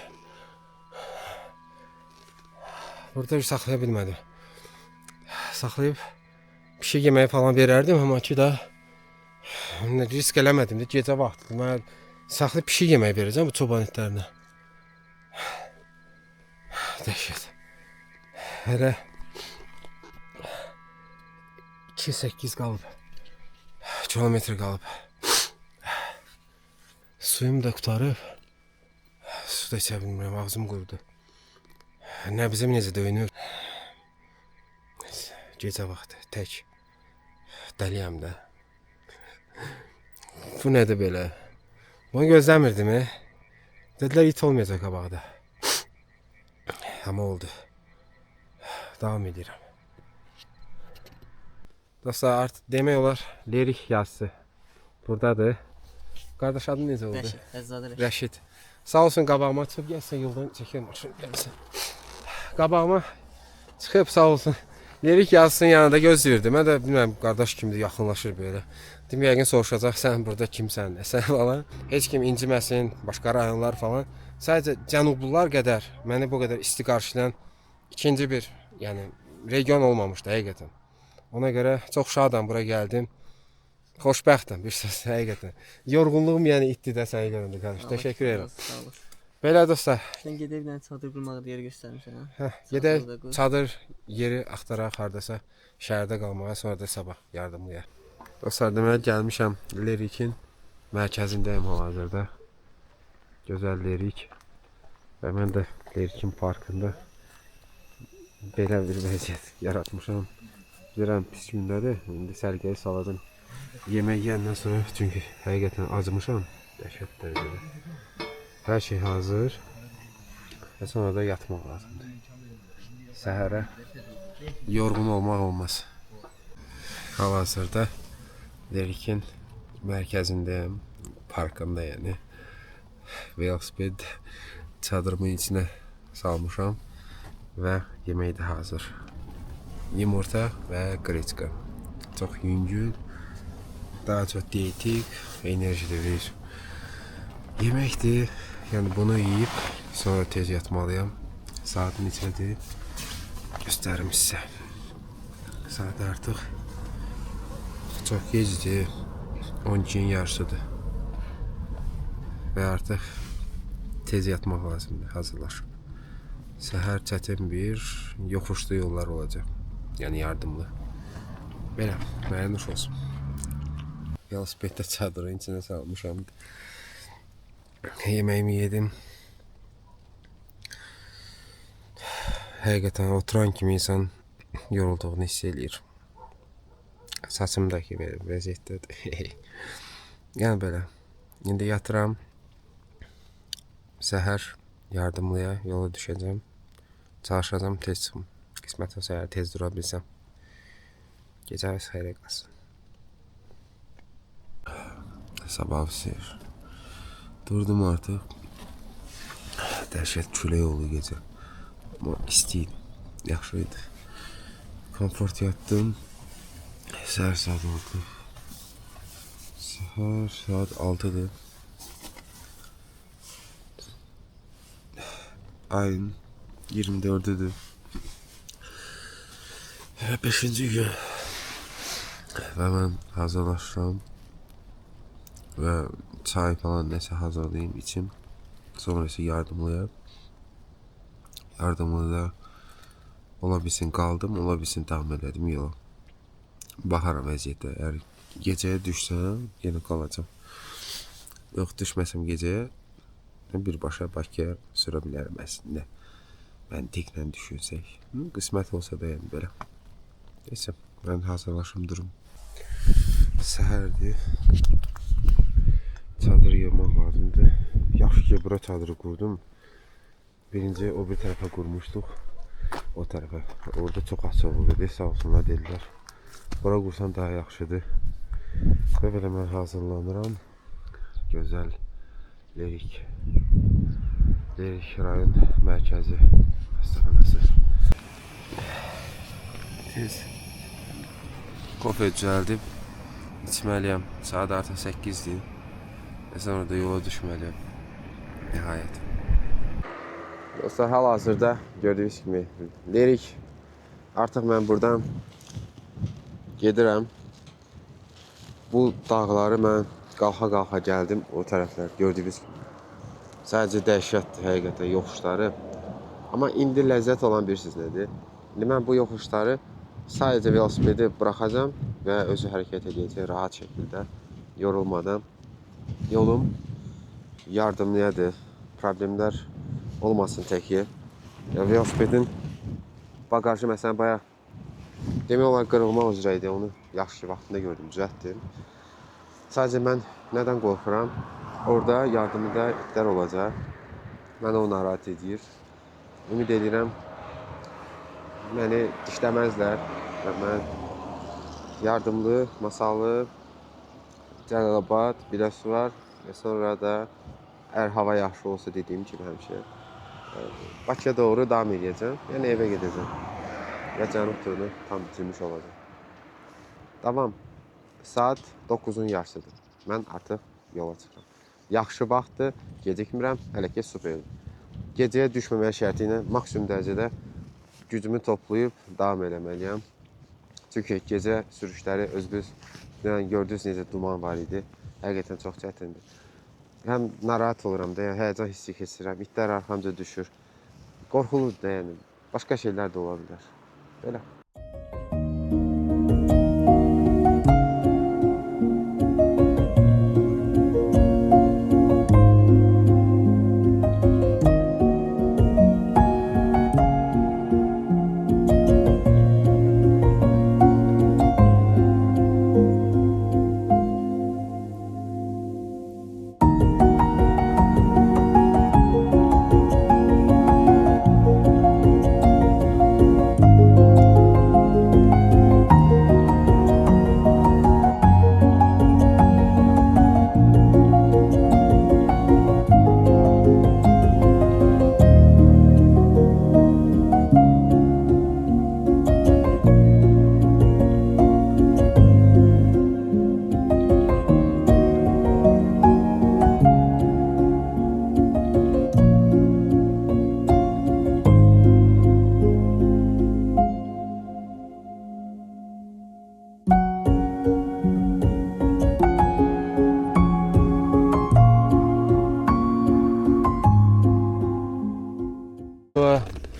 Burada bir saxlaya bilmədim. Saxlayıb pişik yeməyi falan verərdim, amma ki da risk eləmədim də, gecə vaxtıdır. Mən saxlayıb pişik yeməyi verəcəm bu çoban itlərinə. Dəhşət. Hələ 2-8 qalıb. Kilometr qalıb. Suyum da qutarıb. Su da içə bilmirəm, ağzım qurudu. Nəbzim necə döyünür. Gecə vaxtı, tək. Dəliyəm də. Bu nədir belə? Bunu gözləmirdim. Dedilər it olmayacaq qabaqda. Amma oldu. Davam edirəm. Dostlar, artıq demək olar lirik yazısı buradadır. Qardaş adı necə oldu? Rəşid. Sağ olsun qabağıma çıxıb gəlsən yoldan çəkir maşın gəlsən. Qabağıma çıxıb sağ olsun. Lirik yazısının yanında gözləyirdim. Mən də bilmirəm qardaş kimdir, yaxınlaşır belə. Dedim yəqin soruşacaq sən burada kimsən, nəsən falan. Heç kim inciməsin, başqa rayonlar falan. Sadəcə cənublular qədər məni bu qədər isti qarşılayan ikinci bir, yəni region olmamışdı həqiqətən. Ona görə çox şadam bura gəldim. Xoşbəxtəm bir söz həqiqətən. Yorğunluğum yəni itdi də sənə görəndə qardaş. Təşəkkür edirəm. Sağ ol. Belə dostlar. Sən gedib bir dənə çadır qurmağa yer göstərmişsən. Gedək çadır yeri axtaraq hardasa şəhərdə qalmağa, sonra da sabah yardımlayaq. Dostlar, deməli gəlmişəm Lerikin mərkəzindəyim hal-hazırda. Gözəl Lerik. Və mən də Lerikin parkında belə bir vəziyyət yaratmışam. Bilirəm pis gündədir. İndi sərgəyi salacam. Yemək yeyəndən sonra, çünki həqiqətən acımışam. Dəhşət dərəcədə. Hər şey hazır. Və sonra da yatmaq lazımdır. Səhərə yorğun olmaq olmaz. Hal-hazırda Lerikin mərkəzindəyəm. Parkında yəni. Velosiped çadırımın içinə salmışam. Və yemək də hazır. Yumurta və qreçka. Çox yüngül, daha çox diyetik, enerji də verir. Yeməkdir, yəni bunu yeyib sonra tez yatmalıyam. Saat neçədir? Göstərim sizə. Saat artıq çox gecdir, 12-nin yarısıdır. Və artıq tez yatmaq lazımdır, hazırlaşıb. Səhər çətin bir yoxuşlu yollar olacaq. Yəni yardımlı. Belə, mənə nuş olsun. Velosipeddə çadırın içinə salmışam. Yeməyimi yedim. Həqiqətən oturan kimi insan yorulduğunu hiss eləyir. Saçımdakı vəziyyətdədir. Yəni belə. İndi yatıram. Səhər yardımlıya yola düşəcəm. Çalışacağım tez çıxım. Qismət olsa əgər tez dura bilsəm. Gecəniz xeyrə qalsın. Sabah seyir. Durdum artıq. Dəhşət külək oldu gecə. Amma istiydim. Yaxşı idi. Komfort yatdım. Səhər saat oldu. Səhər saat 6'dır. Ayın 24'üdür. 5-ci gün. Və mən hazırlaşıram. Və çay falan nəsə hazırlayayım, içim. Sonrası yardımlayam. Yardımlıda ola bilsin qaldım, ola bilsin davam elədim yola. Baxaram vəziyyətə. Əgər gecəyə düşsəm, yenə qalacam. Yox, düşməsəm gecəyə, birbaşa Bakıya sürə bilərəm əslində. Məntiqlə düşünsək. Qismət olsa da yəni belə. Neyse, mən hazırlaşım durum. Səhərdir. Çadır yığmaq lazımdır. Yaxşı ki, bura çadırı qurdum. Birinci o bir tərəfə qurmuşduq. O tərəfə. Orada çox açıq olurdu. Sağ olsunlar dedilər. Bura qursam daha yaxşıdır. Və belə mən hazırlanıram. Gözəl Lerik. Lerik rayon mərkəzi xəstəxanası. Tez kofe düzəldib içməliyəm. Saat artıq 8-dir. Və sonra da yola düşməliyəm. Nəhayət. Dostlar, hal-hazırda gördüyünüz kimi Lerik. Artıq mən buradan gedirəm. Bu dağları mən qalxa-qalxa gəldim o tərəflər. Gördüyünüz kimi. Sadəcə dəhşətdir həqiqətən yoxuşları. Amma indi ləzzət olan bilirsiniz nədir? İndi mən bu yoxuşları sadəcə velosipedi buraxacam və özü hərəkət edəcək rahat şəkildə, yorulmadan. Yolum yardımlıyadır, problemlər olmasın tək yer. Velosipedin bagajı məsələn bayaq demək olar qırılmaq üzrə idi, onu yaxşı vaxtında gördüm, düzəltdim. Sadəcə mən nədən qorxuram? Orada yardımda itlər olacaq. Mənə o narahat edir. Ümid edirəm məni dişləməzlər və mən yardımlı, masalı, Cəlilabad, Biləsuvar və sonra da əgər hava yaxşı olsa dediyim kimi həmişə Bakıya doğru davam edəcəm, yəni evə gedəcəm və cənub turunu tam bitirmiş olacaq. Tamam, saat 9-un yarısıdır, mən artıq yola çıxıram. Yaxşı vaxtdır, gecikmirəm, hələ ki superdir. Gecəyə düşməməyə şərti ilə maksimum dərəcədə gücümü toplayıb davam eləməliyəm. Çünki gecə sürüşləri özünüz gördünüz necə duman var idi. Həqiqətən çox çətindir. Həm narahat oluram da, yəni həyəcan hissi keçirəm. İtlər arxamca düşür. Qorxuludur da, yəni. Başqa şeylər də ola bilər. Belə.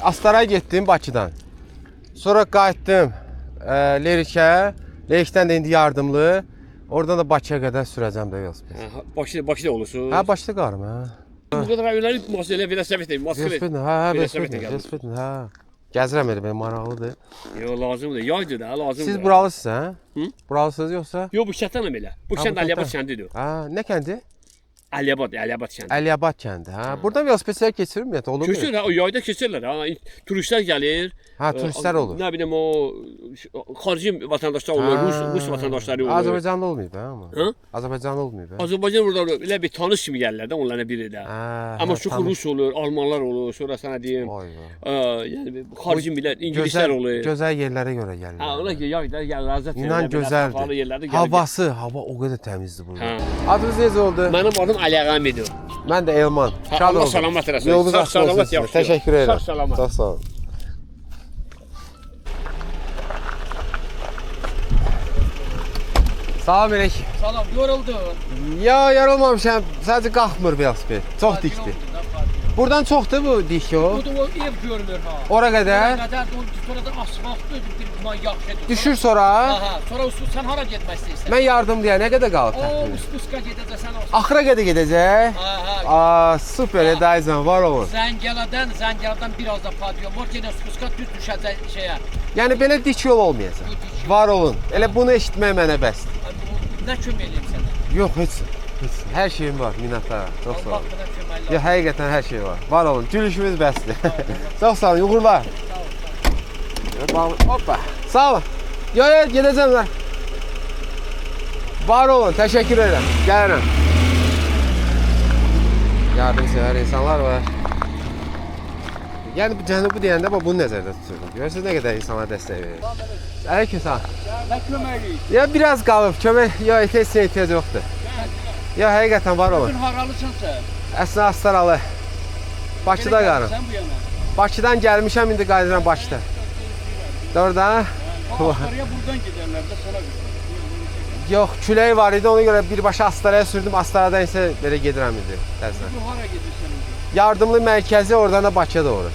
Astara getdim Bakıdan. Sonra qayıtdım Lerikə. Lerikdən də indi yardımlı. Oradan da Bakıya qədər sürəcəm də velosiped. Bakıda olursun. Hə, Bakıda qarım, hə. Bu qədər öyləri masayla velosipedlə, Velosipedlə, velosipedlə, hə. Gəzirəm elə, mənim maraqlıdır. Yo, lazımdır. Yaydır da, lazımdır. Siz buralısınız, hə? Hı? Buralısınız yoxsa? Yo, bu kənddən belə. Bu Ha, kənd bu Əliyabad kənddən. kəndidir. Hə, nə kəndi? Əliyabad kəndi. Əliyabad kəndi, hə. Buradan velosipedçilər keçir ümumiyyətlə, olur mu? Keçir ha, o yayda keçirlər ha. Turistlər gəlir. Hə, turistlər olur. Nə bilim o xarici vətəndaşlar olur, Rus vətəndaşları olur. Azərbaycanlı olmayıb, hə amma. Hə? Azərbaycanlı olmayıb, hə. Azərbaycan burada elə bir tanış kimi gəlirlər də onların biri də. Amma çox Rus olur, Almanlar olur, sonra sənə deyim. Vay vay. Yəni xarici millət, ingilislər olur. Gözəl yerlərə görə gəlirlər. Ha, ona yayda ləzzət İnan gözəldir. Havası, hava o qədər təmizdir burada. Adınız necə oldu? Mənim adım Ali Ağamidir. Mən də Elman. Şad Allah olsun. salamat eləsin. Yolunuz Sağ açıq olsun. salamat, sizə. yaxşı. Təşəkkür edirəm. Sağ salamat. Çox sağ olun. Salam əleykum. Salam, yoruldun. Ya, yorulmamışam. Sadəcə qalxmır velosiped. Çox dikdir. Buradan çoxdur bu dik o. Bu da o ev görünür ha. Ora qədər Ora qədər də sonra da asfaltlı bir man yaxşıdır. düşür sonra. Aha, sonra sən hara getmək istəyirsən? Mən yardım nə qədər qalıb O, təxminən? Uska gedəcəksən o. Axıra qədər gedəcək. Aha. Aa, super Edayzan, var olun. Zəngəladan biraz da padyom. Orada Uska düz düşəcək şeyə. Yəni belə dik yol olmayacaq. Var olun. Elə bunu eşitmək mənə bəsdir. Nə kömək eləyim sənə? Yox, heç. Hər şeyim var, minnətdaram. Çox sağ olun. Vaxtına kömək eləyim. Ya həqiqətən hər şey var. Var olun. Gülüşümüz bəsdir. Çox sağ olun. Uğurlar. Sağ ol. Hoppa. Sağ olun. Yo, gedəcəm mən. Var olun. Təşəkkür edirəm. Gəlirəm. Yardımsever insanlar var. Yəni bu cənubu deyəndə bu bunu nəzərdə tuturdum. Görürsünüz nə qədər insanlara dəstək verir. Aleyküm salam. Nə köməklik? Ya biraz qalıb, kömək, ya heç nə ehtiyac yoxdur. Ya həqiqətən var olur. Bugün haralısan sən? Əslində Astaralı. Bakıda qarım. Sən bu yana. Bakıdan gəlmişəm, indi qayıdıram Bakıda. Doğrudan? Astaraya buradan gedərlər də sana görə. Yox, külək var idi, ona görə birbaşa Astaraya sürdüm. Astaradan isə belə gedirəm indi. Dərsdən. Bu hara gedirsən indi? Yardımlı mərkəzi oradan da Bakıya doğru.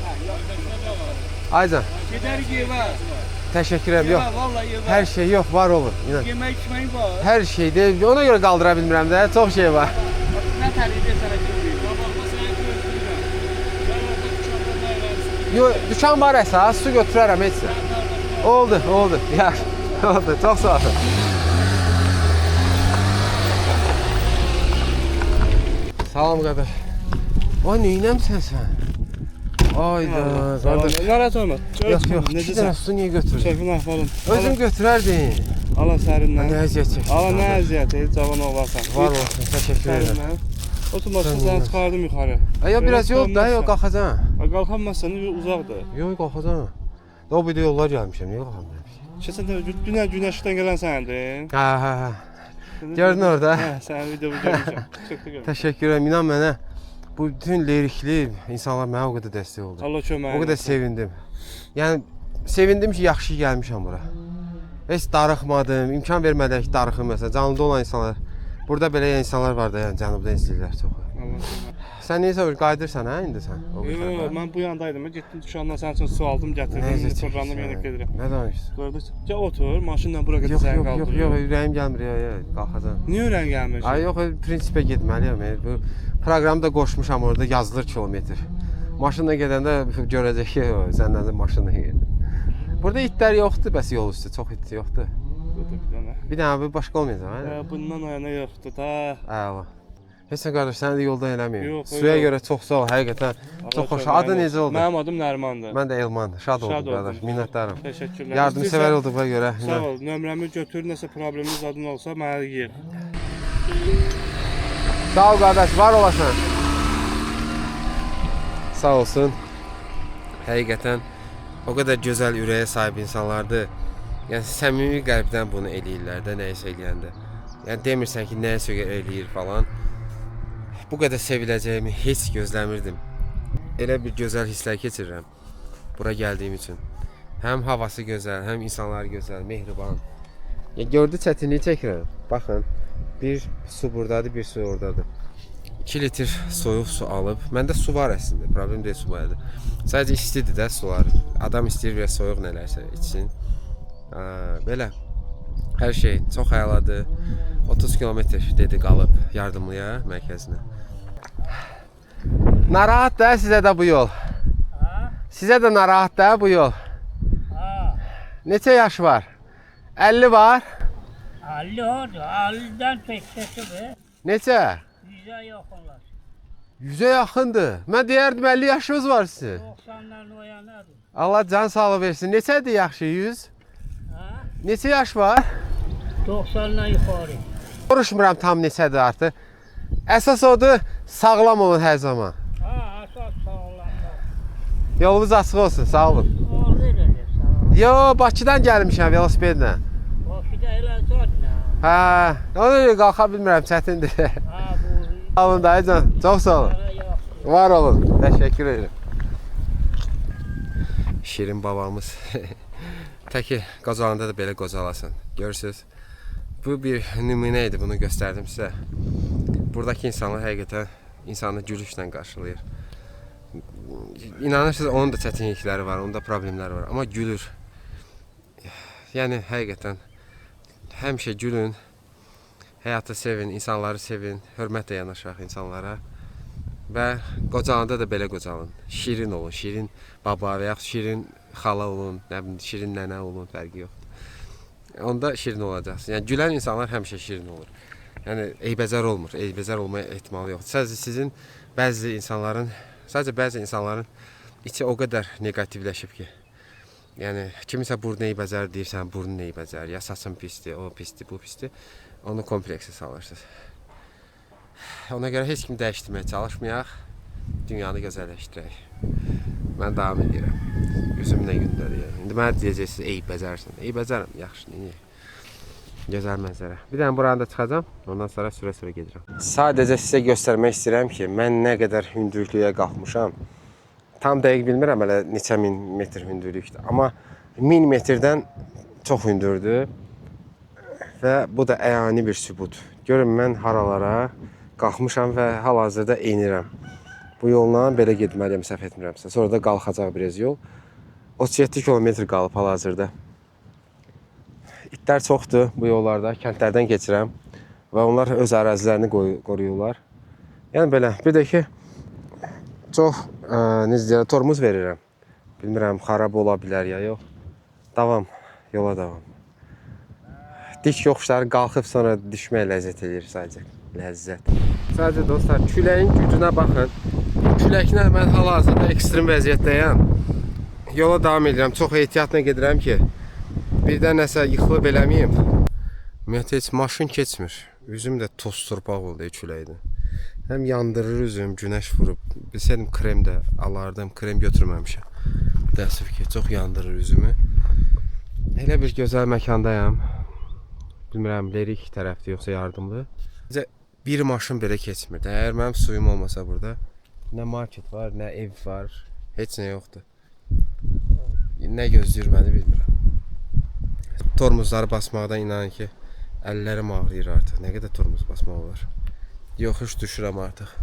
Aycan, Gedərik evə. təşəkkür edirəm. Yox, Evə, vallahi evə. hər şey yox, var olur. İnan. Yemək içməyin var. Hər şeydir. Ona görə qaldıra bilmirəm də. Çox şey var. Nə tərifə sənə görürük. Yox, dükan var əsas, su götürərəm heç nə. Oldu, oldu. Yaxşı. Oldu. Çox sağ olun. Salam qardaş. Ay, neynəmsən sən? Ayda, qardaş. Narahat olma. Yox, yox. İki dənə su niyə götürürsən? Keyfin ahvalım. Özüm götürərdin. Allah sərindən. Nə əziyyət çəkirsən? Allah nə əziyyəti, cavan oğlansan. Var olsun, təşəkkür edirəm. Oturmasın, səni çıxardım yuxarı. Ya biraz yol da, yox qalxacam. Qalxamazsan, uzaqdır. Yox, qalxacam. O bir də yollar gəlmişəm, niyə qalxamıram? Keçən dəfə günəşdən gələn səndin. Hə. Gördün orada? Hə, sənin videomu görmüşəm. Çıxdı görmüşəm. Təşəkkür edirəm. İnan mənə bu bütün lirikli insanlar mənə o qədər dəstək oldu. Allah köməyin. O qədər sevindim. Yəni sevindim ki, yaxşı gəlmişəm bura. Heç darıxmadım, imkan vermədilər ki, darıxım məsələn. Canlıda olan insanlar. Burada belə insanlar var da, yəni cənubda istəyirlər çox. Sən necə qayıdırsan hə indi sən? Yox, mən bu yandaydım. Getdim dükandan sənin üçün su aldım, gətirdim. Fırlandım, yenə gedirəm. Nə danışırsan? Gördün? Gəl otur, maşınla bura qədər səni Yox, qaldırıram. ürəyim gəlmir ya, qalxacam. Niyə ürəyin gəlmir? Ay yox, prinsipə getməliyəm. Bu proqramda qoşmuşam orada yazılır kilometr. Maşınla gedəndə görəcək ki, səndən də maşınla gedir. Burada itlər yoxdur, bəs yol üstü çox it yoxdur. Bir dənə başqa olmayacaq, hə? Bundan o yana yoxdur da. Əla. Heç nə qardaş, səni də yoldan eləməyim. Yox, Suya yox. görə çox sağ ol, həqiqətən çox xoş. Adı necə oldu? Mənim adım Nərimandır. Mən də Elman. Şad oldum Şad qardaş, oldum. minnətdaram. Təşəkkürlər. Yardımsevər olduğuna görə. Sağ ol. Nömrəmi götür, nəsə probleminiz adın olsa mənə yığ. Sağ ol qardaş, var olasan. Sağ olsun. Həqiqətən o qədər gözəl ürəyə sahib insanlardır. Yəni səmimi qəlbdən bunu eləyirlər də, nəyisə eləyəndə. Yəni demirsən ki, nəyisə eləyir falan. Bu qədər seviləcəyimi heç gözləmirdim. Elə bir gözəl hisslər keçirirəm bura gəldiyim üçün. Həm havası gözəl, həm insanlar gözəl, mehriban. Gördü çətinliyi çəkirəm. Baxın, bir su buradadır, bir su oradadır. 2 litr soyuq su alıb. Məndə su var əslində, problem deyil su var. Sadəcə istidir də sular. Adam istəyir və soyuq nələrsə içsin. Belə hər şey çox əladır. 30 kilometr dedi qalıb yardımlıya mərkəzinə. Narahat da sizə də bu yol. Sizə də narahat da bu yol. Neçə yaş var? 50 var? 50 oldu. 50'den peştesi be. Neçə? 100'e yakınlar. 100'ə yaxındır. Mən deyərdim 50 yaşınız var sizin. 90'ların o yanadır. Allah can sağlığı versin. Neçədir yaxşı 100? Ha? Neçə yaş var? 90'dan yukarı. Soruşmuram tam neçədir artıq. Əsas odur, sağlam olun hər zaman. Ha, asas sağlamlar. Yolunuz açıq olsun, sağ olun. Orada edeceğiz. Yo, Bakıdan gəlmişəm velosipedlə. Bakıda elə zadına. Hə, ona görə qalxa bilmirəm, çətindir. Ha, bu. Sağ olun dayıcan, çox sağ olun. Para yok. Var olun, təşəkkür edirəm. Şirin babamız. Təki qocalanda da belə qocalasın. Görürsünüz. Bu bir nümunə idi, bunu göstərdim sizə. Buradakı insanlar həqiqətən insanı gülüşlə qarşılayır. İnanırsınız, onun da çətinlikləri var, onun da problemləri var, amma gülür. Yəni həqiqətən həmişə gülün, həyatı sevin, insanları sevin, hörmətlə yanaşaq insanlara və qocalanda da belə qocalın. Şirin olun, şirin baba və yaxud şirin xala olun, nə bilim, şirin nənə olun, fərqi yoxdur. Onda şirin olacaqsınız. Yəni gülən insanlar həmişə şirin olur. Yəni eybəcər olmur, eybəcər olmaya ehtimalı yoxdur. Sadəcə sizin bəzi insanların içi o qədər negativləşib ki, yəni kimisə burnu eybəcər deyirsən, burnu eybəcər, ya saçın pisdir, o pisdir, bu pisdir, onu kompleksə salırsınız. Ona görə heç kimi dəyişdirməyə çalışmayaq, dünyanı gözəlləşdirək. Mən davam edirəm. Gözümlə gündəliyəm. İndi mənə deyəcəksiniz, ey bəzərsən. Ey bəzərəm, yaxşı, niyə? Gözəl mənzərə. Bir dənə buranı da çıxacam, ondan sonra sürə-sürə gedirəm. Sadəcə sizə göstərmək istəyirəm ki, mən nə qədər hündürlüyə qalxmışam. Tam dəqiq bilmirəm hələ neçə min metr hündürlükdür. Amma 1000 metrdən çox hündürdür. Və bu da əyani bir sübut. Görün mən haralara qalxmışam və hal-hazırda enirəm. Bu yolla belə getməliyəm, səhv etmirəmsə. Sonra da qalxacaq biraz yol. 37 kilometr qalıb hal-hazırda. İtlər çoxdur bu yollarda, kəndlərdən keçirəm və onlar öz ərazilərini qoruyurlar. Yəni belə, bir də ki, çox necə deyirəm, tormuz verirəm. Bilmirəm, xarab ola bilər ya yox. Davam, yola davam. Dik yoxuşları qalxıb sonra düşmək ləzzət edir sadəcə. Ləzzət. Sadəcə dostlar, küləyin gücünə baxın. Küləklə mən hal-hazırda ekstrem vəziyyətdəyəm. Yola davam edirəm, çox ehtiyatla gedirəm ki, birdən nəsə yıxılıb eləməyim. Ümumiyyətlə heç maşın keçmir. Üzüm də toz torpaq oldu küləkdə. Həm yandırır üzüm, günəş vurub. Bilsəydim krem də alardım, krem götürməmişəm. Təəssüf ki, çox yandırır üzümü. Elə bir gözəl məkandayam. Bilmirəm, lirik tərəfdir yoxsa yardımlı. Bir maşın belə keçmir. Əgər mənim suyum olmasa burada, nə market var, nə ev var, heç nə yoxdur. Nə gözləyir məni bilmirəm. Tormuzları basmaqdan inanın ki, əllərim ağrıyır artıq. Nə qədər tormuz basmaq olur. Yoxuş düşürəm artıq.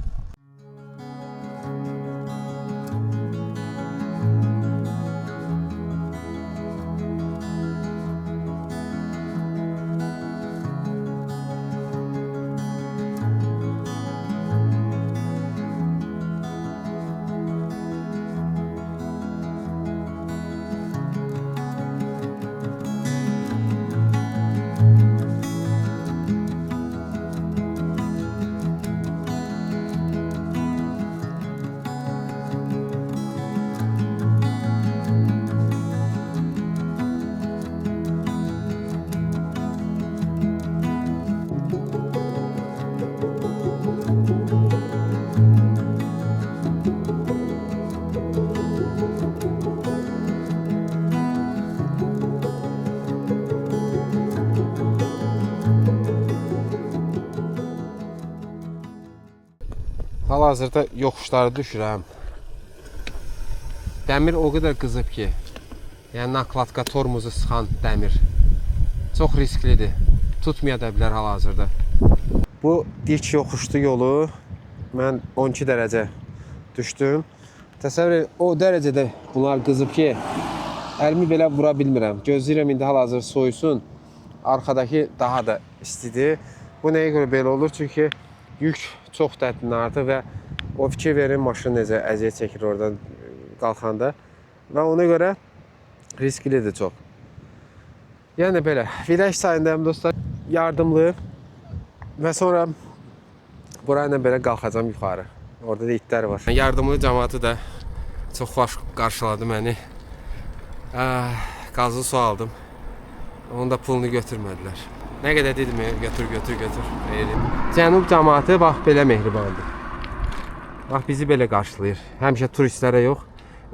Hal-hazırda yoxuşları düşürəm. Dəmir o qədər qızıb ki, yəni nakladka tormuzu sıxan dəmir. Çox risklidir. Tutmaya da bilər hal-hazırda. Bu dik yoxuşlu yolu mən 12 dərəcə düşdüm. Təsəvvür edin, o dərəcədə bunlar qızıb ki, əlimi belə vura bilmirəm. Gözləyirəm indi hal-hazır soyusun. Arxadakı daha da istidir. Bu nəyə görə belə olur? Çünki yük çox dərdin artıq və o fikir verin maşın necə əziyyət çəkir oradan qalxanda və ona görə risklidir çox. Yəni belə, Viraj çayındayım dostlar, yardımlı və sonra burayla belə qalxacam yuxarı. Orada da itlər var. Yardımlı cəmaatı da çox xoş qarşıladı məni. Qazlı su aldım. Onun da pulunu götürmədilər. Nə qədər dedim, götür. Cənub cəmaatı bax belə mehribandır. Bax bizi belə qarşılayır. Həmişə turistlərə yox,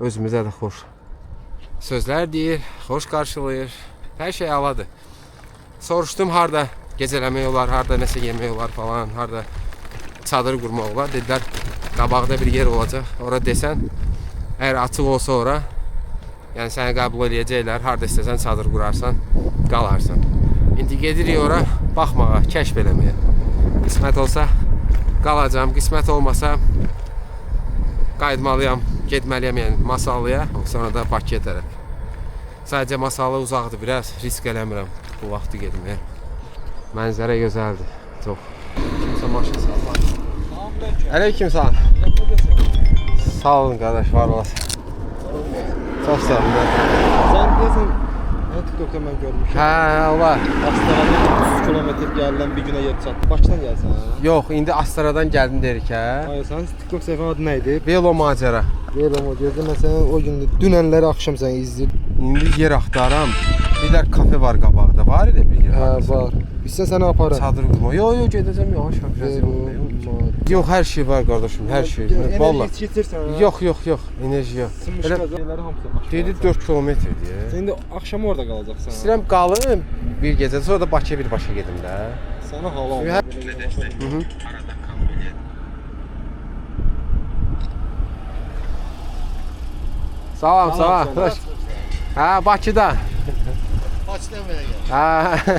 özümüzə də xoş sözlər deyir, xoş qarşılayır. Hər şey əladır. Soruşdum harda gecələmək olar, harda nəsə yemək olar falan, harda çadır qurmaq olar. Dedilər qabaqda bir yer olacaq. Ora desən, əgər açıq olsa ora, yəni səni qəbul edəcəklər, harda istəsən çadır qurarsan, qalarsan. İndi gedirik ora, baxmağa, kəşf eləməyə. Qismət olsa qalacam, qismət olmasa qayıtmalıyam, getməliyəm yəni Masallıya, sonra da Bakıya tərəf. Sadəcə Masallı uzaqdır biraz, risk eləmirəm bu vaxtı getməyə. Mənzərə gözəldir, çox. Kimsə maşın sallar. Aleyküm salam. Sağ olun qardaş, var olasın. Çox sağ olun. Sən deyəsən, TikTok'da mən görmüşəm. Hə, var. Astaradan 300 kilometr gəldən bir günə yer çatdı. Bakıdan gəlsən, hə? Yox, indi Astaradan gəldim deyirik, hə? Hayır, sənin TikTok səhifən adı nə idi? Velo macəra. Velo macəra. Məsələn, o gün dünənləri axşam səni izləyir. İndi yer axtaram. Bir də kafe var qabaqda. Var idi bir yer. Hə, var. İstəsən səni aparım. Çadır qurma. Yox, gedəcəm yavaş-yavaş. Velo macəra. Yox, hər şey var qardaşım, hər şey. Vallahi. Enerji keçirsən. Yox, enerji yox. Sınmış Elə qəzaları hamısı. dedi 4 kilometrdir. Sən indi axşam orada qalacaqsan. İstəyirəm qalım bir gecə, sonra da Bakıya birbaşa gedim də. Sənə halal. Salam, salam. Hə, Bakıda. Bakıdan belə gəl. Hə.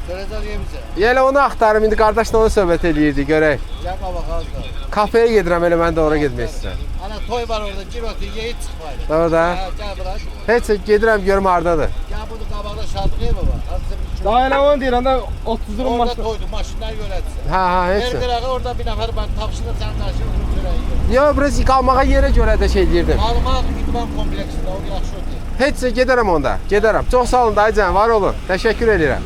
Törəcək yemişə. Elə onu axtarım, indi qardaşla onu söhbət eləyirdik, görək. Gəl qabaq azdan. Kafeyə gedirəm, elə mən də ora getmək istəyirəm. Ana toy var orada, gir otur, yeyib çıx bayra. Doğru da. Hə, gəl bura. Heç gedirəm, görüm hardadır. Gəl burada qabaqda şadlıq evi var. Hazır bir kilo. Daha elə onu deyirəm də 30 durum Orada maşın. toydu, maşınlar görəcəksən. Hə, heç. Ver qırağı orada bir nəfər var, tapşırır sən daşı onu görək. Yo, biraz qalmağa yerə görə də şey deyirdim. Almaq idman kompleksində o yaxşı otur. Heç gedərəm onda, gedərəm. Çox sağ olun dayıcan, var olun. Təşəkkür edirəm.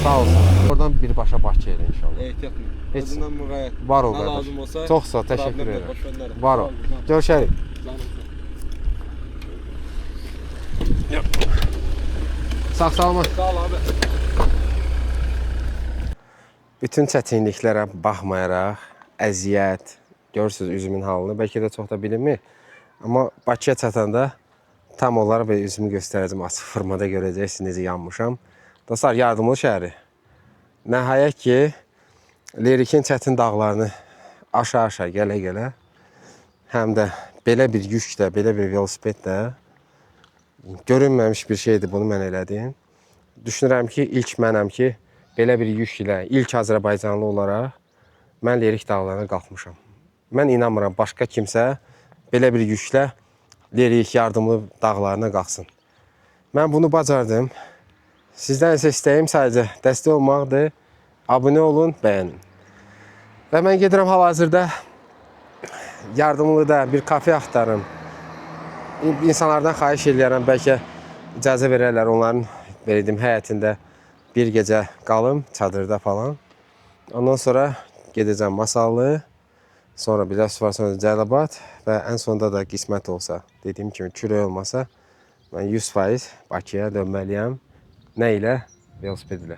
Sağ olsun. Oradan birbaşa Bakıya elə inşallah. Ehtiyatlı. Heç Özündən müğayət. var ol Nə qardaş. lazım olsa. Çox sağ ol, təşəkkür problem yox, edirəm. boş göndərin. Var ol. Görüşərik. Sağ salamat. Sağ ol abi. Bütün çətinliklərə baxmayaraq, əziyyət, görürsüz üzümün halını, bəlkə də çox da bilinmir. Amma Bakıya çatanda tam olaraq və üzümü göstərəcəm, açıq formada görəcəksiniz necə yanmışam. Dostlar, yardımlı şəhəri. Nəhayət ki, Lerikin çətin dağlarını aşağı-aşağı gələ-gələ, həm də belə bir yüklə, belə bir velosipedlə görünməmiş bir şeydir, bunu mən elədim. Düşünürəm ki, ilk mənəm ki, belə bir yük ilə, ilk Azərbaycanlı olaraq mən Lerik dağlarına qalxmışam. Mən inanmıram, başqa kimsə belə bir yüklə Lerik yardımlı dağlarına qalxsın. Mən bunu bacardım. Sizdən isə istəyim sadəcə dəstək olmaqdır. Abunə olun, bəyənin. Və mən gedirəm hal-hazırda yardımlıda bir kafe axtarım. İnsanlardan xahiş edirəm, bəlkə icazə verərlər onların verdim həyətində bir gecə qalım, çadırda falan. Ondan sonra gedəcəm Masallı, sonra biraz var, sonra Cəlilabad və ən sonunda da qismət olsa, dediyim kimi kürək olmasa, mən 100% Bakıya dönməliyəm. Nə ilə? Velosiped ilə.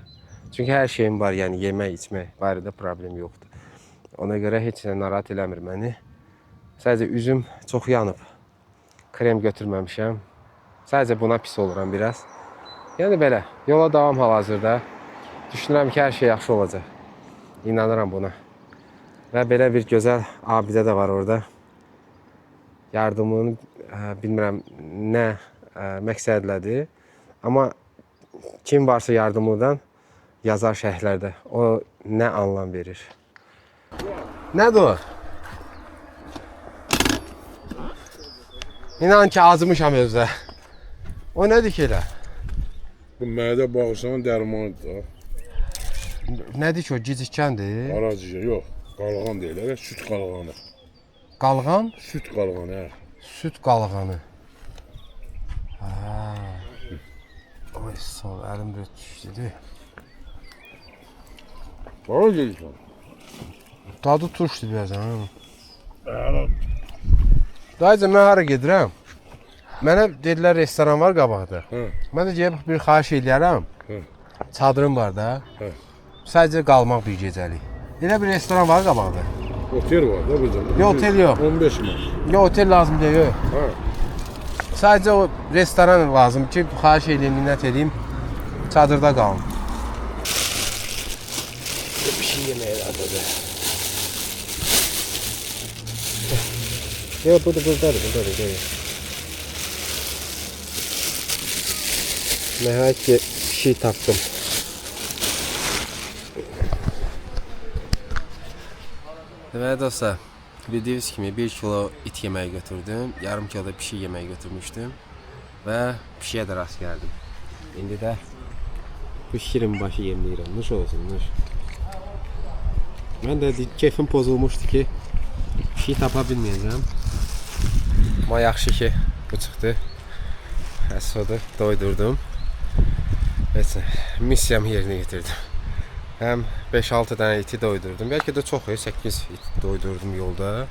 Çünki hər şeyim var, yəni yemək, içmək barədə problem yoxdur. Ona görə heç nə narahat eləmir məni. Sadəcə üzüm çox yanıb. Krem götürməmişəm. Sadəcə buna pis oluram biraz. Yəni belə, yola davam hal-hazırda. Düşünürəm ki, hər şey yaxşı olacaq. İnanıram buna. Və belə bir gözəl abidə də var orada. Yardımını bilmirəm nə məqsədlədir. Amma kim varsa yardımlıdan yazar şərhlərdə. O nə anlam verir? Nədir o? İnan ki, azmışam özdə. O nədir ki elə? Bu mədə bağırsanın dərmanıdır da. Nədir ki o? Gicikkəndir? Aracıca, yox. Qalğan deyirlər, süt qalğanı. Qalğan? Süt qalğanı, hə. Süt qalğanı. Oy, sağ ol, əlim bir düşdü. Hara gedirsən? Dadı turşdu biraz, ha. Dayıca, mən hara gedirəm? Mənə dedilər, restoran var qabaqda. Mən də gəlib bir xahiş eləyərəm. Çadırım var da. Sadəcə qalmaq bir gecəlik. Elə bir restoran var qabaqda. Otel var da burada. Yox, otel yox. 15 min. Yox, otel lazım deyil, yox. Sadəcə o restoran lazım ki, xahiş edeyim, minnət edeyim, çadırda qalın. Bir şey yeməyə adadır. Yox, buradadır. Nəhayət ki, bir şey tapdım. Deməli dostlar, bildiyiniz kimi 1 kilo it yeməyi götürdüm, yarım kilo da pişik yeməyi götürmüşdüm və pişiyə də rast gəldim. İndi də bu şirin başı yemləyirəm, nuş olsun, nuş. Mən də keyfim pozulmuşdu ki, pişik tapa bilməyəcəm. Amma yaxşı ki, bu çıxdı. Əsədə doydurdum. Missiyamı yerinə getirdim. Həm 5-6 dənə iti doydurdum. Bəlkə də çox, 8 it doydurdum yolda.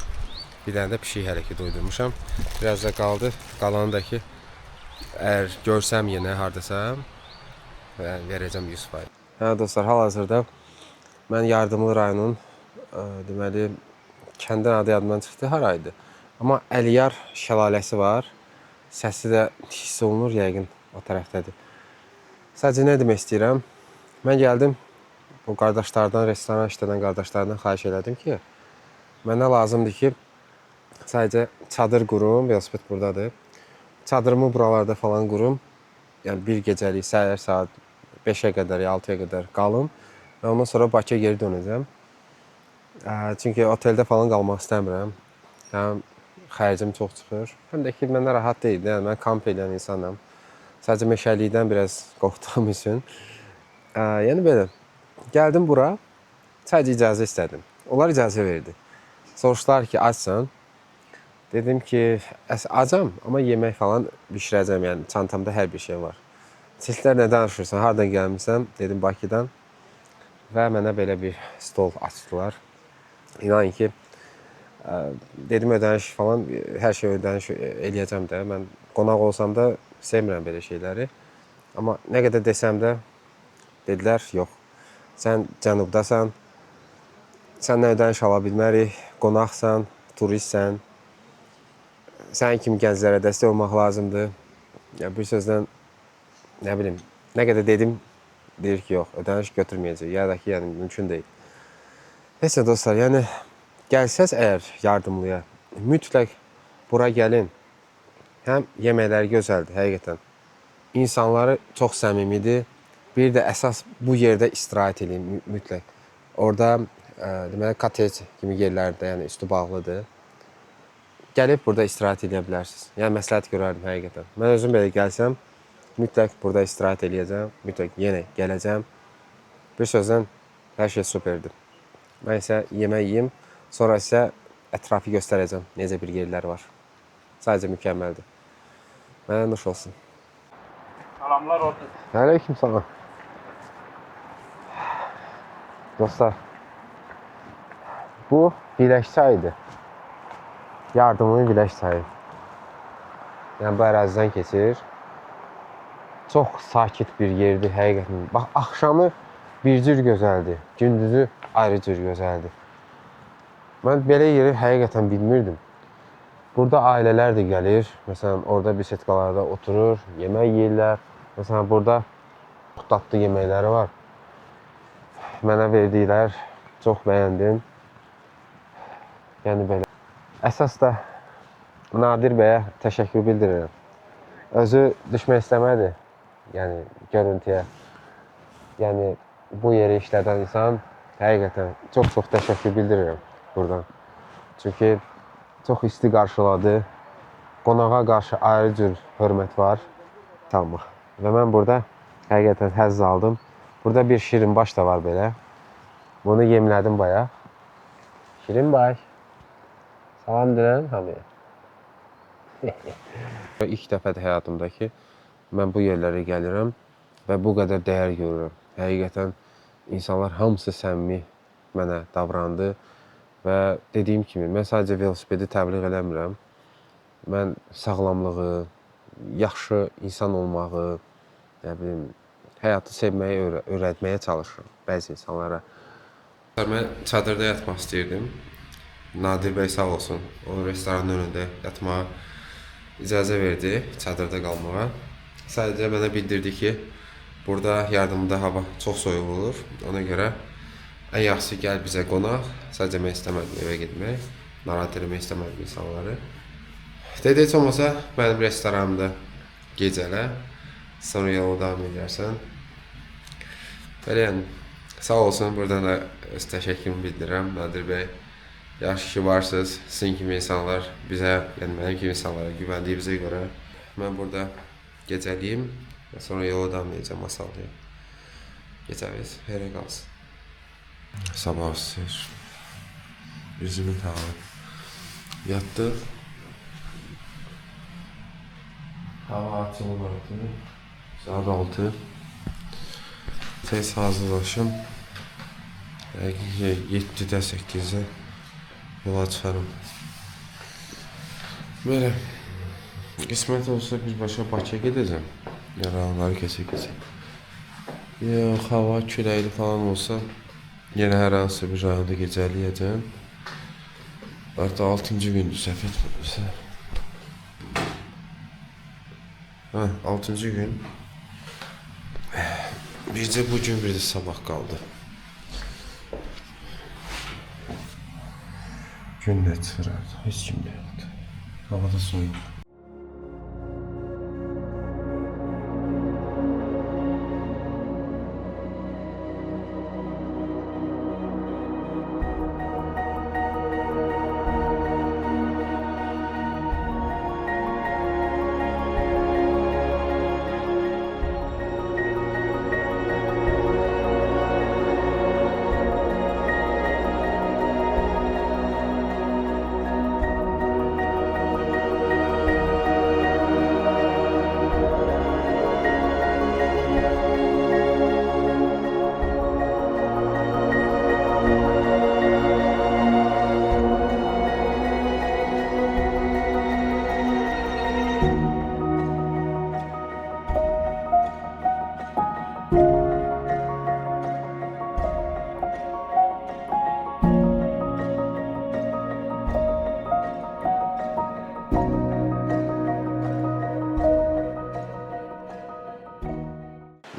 Bir dənə də pişik hələ ki doydurmuşam. Biraz da qaldı. Qalanı da ki, əgər görsəm yenə hardasam, verəcəm 100%. Hə dostlar, hal-hazırda mən Yardımlı rayonun deməli kəndin adı yadımdan çıxdı, haraydı. Amma Əliyar şəlaləsi var. Səsi də hiss olunur yəqin o tərəfdədir. Sadəcə nə demək istəyirəm? Mən gəldim bu qardaşlardan, restoran işləyən qardaşlardan xahiş elədim ki, mənə lazımdır ki, sadəcə çadır qurum, velosiped buradadır. Çadırımı buralarda falan qurum. Yəni bir gecəlik səhər saat 5-ə qədər, 6-ya qədər qalım və ondan sonra Bakıya geri dönəcəm. Çünki oteldə falan qalmaq istəmirəm. Həm xərcim çox çıxır. Həm də ki, mənə rahat deyil. Yəni, mən kamp edən insanam. Sadəcə meşəlikdən biraz qorxduğum üçün. Yəni belə, gəldim bura, sadəcə icazə istədim. Onlar icazə verdi. Soruşdular ki, açsan. Dedim ki, acam, amma yemək falan bişirəcəm. Yəni, çantamda hər bir şey var. Sizlər nə danışırsan, hardan gəlmişsən? Dedim, Bakıdan. Və mənə belə bir stol açdılar. İnanın ki, dedim ödəniş falan, hər şey ödəniş eləyəcəm də. Mən qonaq olsam da sevmirəm belə şeyləri. Amma nə qədər desəm də, dedilər, yox, sən cənubdasan, səndən ödəniş ala bilmərik, qonaqsan, turistsən, sənin kimi gənclərə dəstək olmaq lazımdır. Ya, bir sözlə, nə bilim, nə qədər dedim, deyir ki, yox, ödəniş götürməyəcək, ya da ki, yəni, mümkün deyil. Neysə, dostlar, yəni, gəlsəz əgər yardımlıya, mütləq bura gəlin. Həm yeməkləri gözəldir, həqiqətən. İnsanları çox səmimidir. Bir də əsas bu yerdə istirahət edin mütləq. Orada, deməli, kotec kimi yerlərdə, yəni, üstü bağlıdır. Gəlib burada istirahət edə bilərsiniz. Yəni, məsləhət görərdim, həqiqətən. Mən özüm belə gəlsəm, mütləq burada istirahət eləyəcəm, mütləq yenə gələcəm. Bir sözlə, hər şey superdir. Mən isə yemək yiyim, sonra isə ətrafı göstərəcəm, necə bir yerlər var. Sadəcə mükəmməldir. Mənə nuş olsun. Salamlar orada. Aleyküm salam. Dostlar, bu Bilək çayıdır. Yardımlı Bilək çayı. Yəni, bu ərazidən keçir. Çox sakit bir yerdir, həqiqətən. Bax, axşamı bir cür gözəldir, gündüzü ayrı cür gözəldir. Mən belə yeri həqiqətən bilmirdim. Burada ailələr də gəlir, məsələn, orada bisetkalarda oturur, yemək yeyirlər. Məsələn, burada çox dadlı yeməkləri var. Mənə verdiklər, çox bəyəndim. Yəni belə. Əsas da Nadir bəyə təşəkkür bildirirəm. Özü düşmək istəmədi, yəni görüntüyə. Yəni bu yeri işlədən insan həqiqətən çox təşəkkür bildirirəm buradan. Çünki çox isti qarşıladı. Qonağa qarşı ayrı cür hörmət var. Tamam. Və mən burada həqiqətən həzz aldım. Burada bir şirin baş da var belə. Bunu yemlədim bayaq. Şirin baş. Salam deyirəm hamıya. İlk dəfədir həyatımda ki, mən bu yerlərə gəlirəm və bu qədər dəyər görürəm. Həqiqətən insanlar hamısı səmimi mənə davrandı və dediyim kimi, mən sadəcə velosipedi təbliğ eləmirəm. Mən sağlamlığı, yaxşı insan olmağı, nə bilim, həyatı sevməyi öyrətməyə çalışıram bəzi insanlara. Mən çadırda yatmaq istəyirdim. Nadir bəy sağ olsun, o restoranın önündə yatmağa icazə verdi, çadırda qalmağa. Sadəcə mənə bildirdi ki, burada yardımda hava çox soyuq olur. Ona görə ən yaxşısı gəl bizə qonaq. Sadəcə mən istəmədim evə getmək, narahat eləmək istəmədim insanları. Dedi, heç olmasa mənim restoranımda gecələ, sonra yola davam edərsən. Belə yəni, sağ olsun, buradan da öz təşəkkürümü bildirirəm, Nadir bəy. Yaxşı ki varsınız, sizin kimi insanlar bizə, yəni mənim kimi insanlara güvəndiyimizə görə mən burada gecəliyim və sonra yola davam edəcəm Masallıya. Gecəviz, yerə qalsın. Sabah istəyir. Yüzümü tağı. Yatdıq. Hava açılmadı. Saat 6. Tez hazırlaşım. 7-də, 8-də yola çıxarım. Belə, qismət olsa birbaşa Bakıya gedəcəm. Yaralıları keçək. Yox, hava küləkli falan olsa Yenə hər hansı bir rayonda gecələyəcəm. Artıq 6-cı gündür səhv etmirəmsə. Hə, 6-cı gün. Bircə bu gün bir də sabah qaldı. Gün də çıxır artıq, heç kim də yoxdur. Havada soyuq.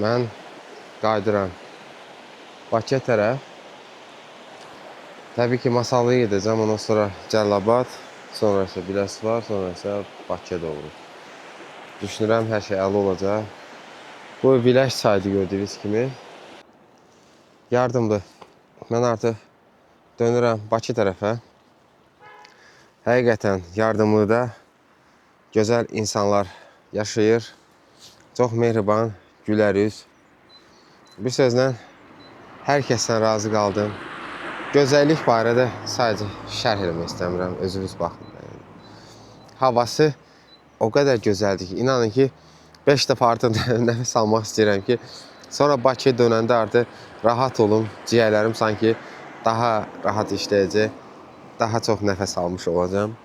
Mən qayıdıram Bakıya tərəf. Təbii ki, Masallıya gedəcəm, ondan sonra Cəlilabad, sonra isə Biləsuvar, sonra isə Bakıya doğru. Düşünürəm, hər şey əla olacaq. Bu Bilək çaydı gördüyünüz kimi. Yardımdır. Mən artıq dönürəm Bakı tərəfə. Həqiqətən yardımlıda gözəl insanlar yaşayır. Çox mehriban, gülər üz. Bir sözlə, hər kəsdən razı qaldım. Gözəllik barədə sadəcə şərh eləmək istəmirəm, özünüz baxın. Havası o qədər gözəldir ki, inanın ki, 5 dəfə artıq nəfəs almaq istəyirəm ki, sonra Bakıya dönəndə artıq rahat olum, ciyərlərim sanki daha rahat işləyəcək, daha çox nəfəs almış olacağım,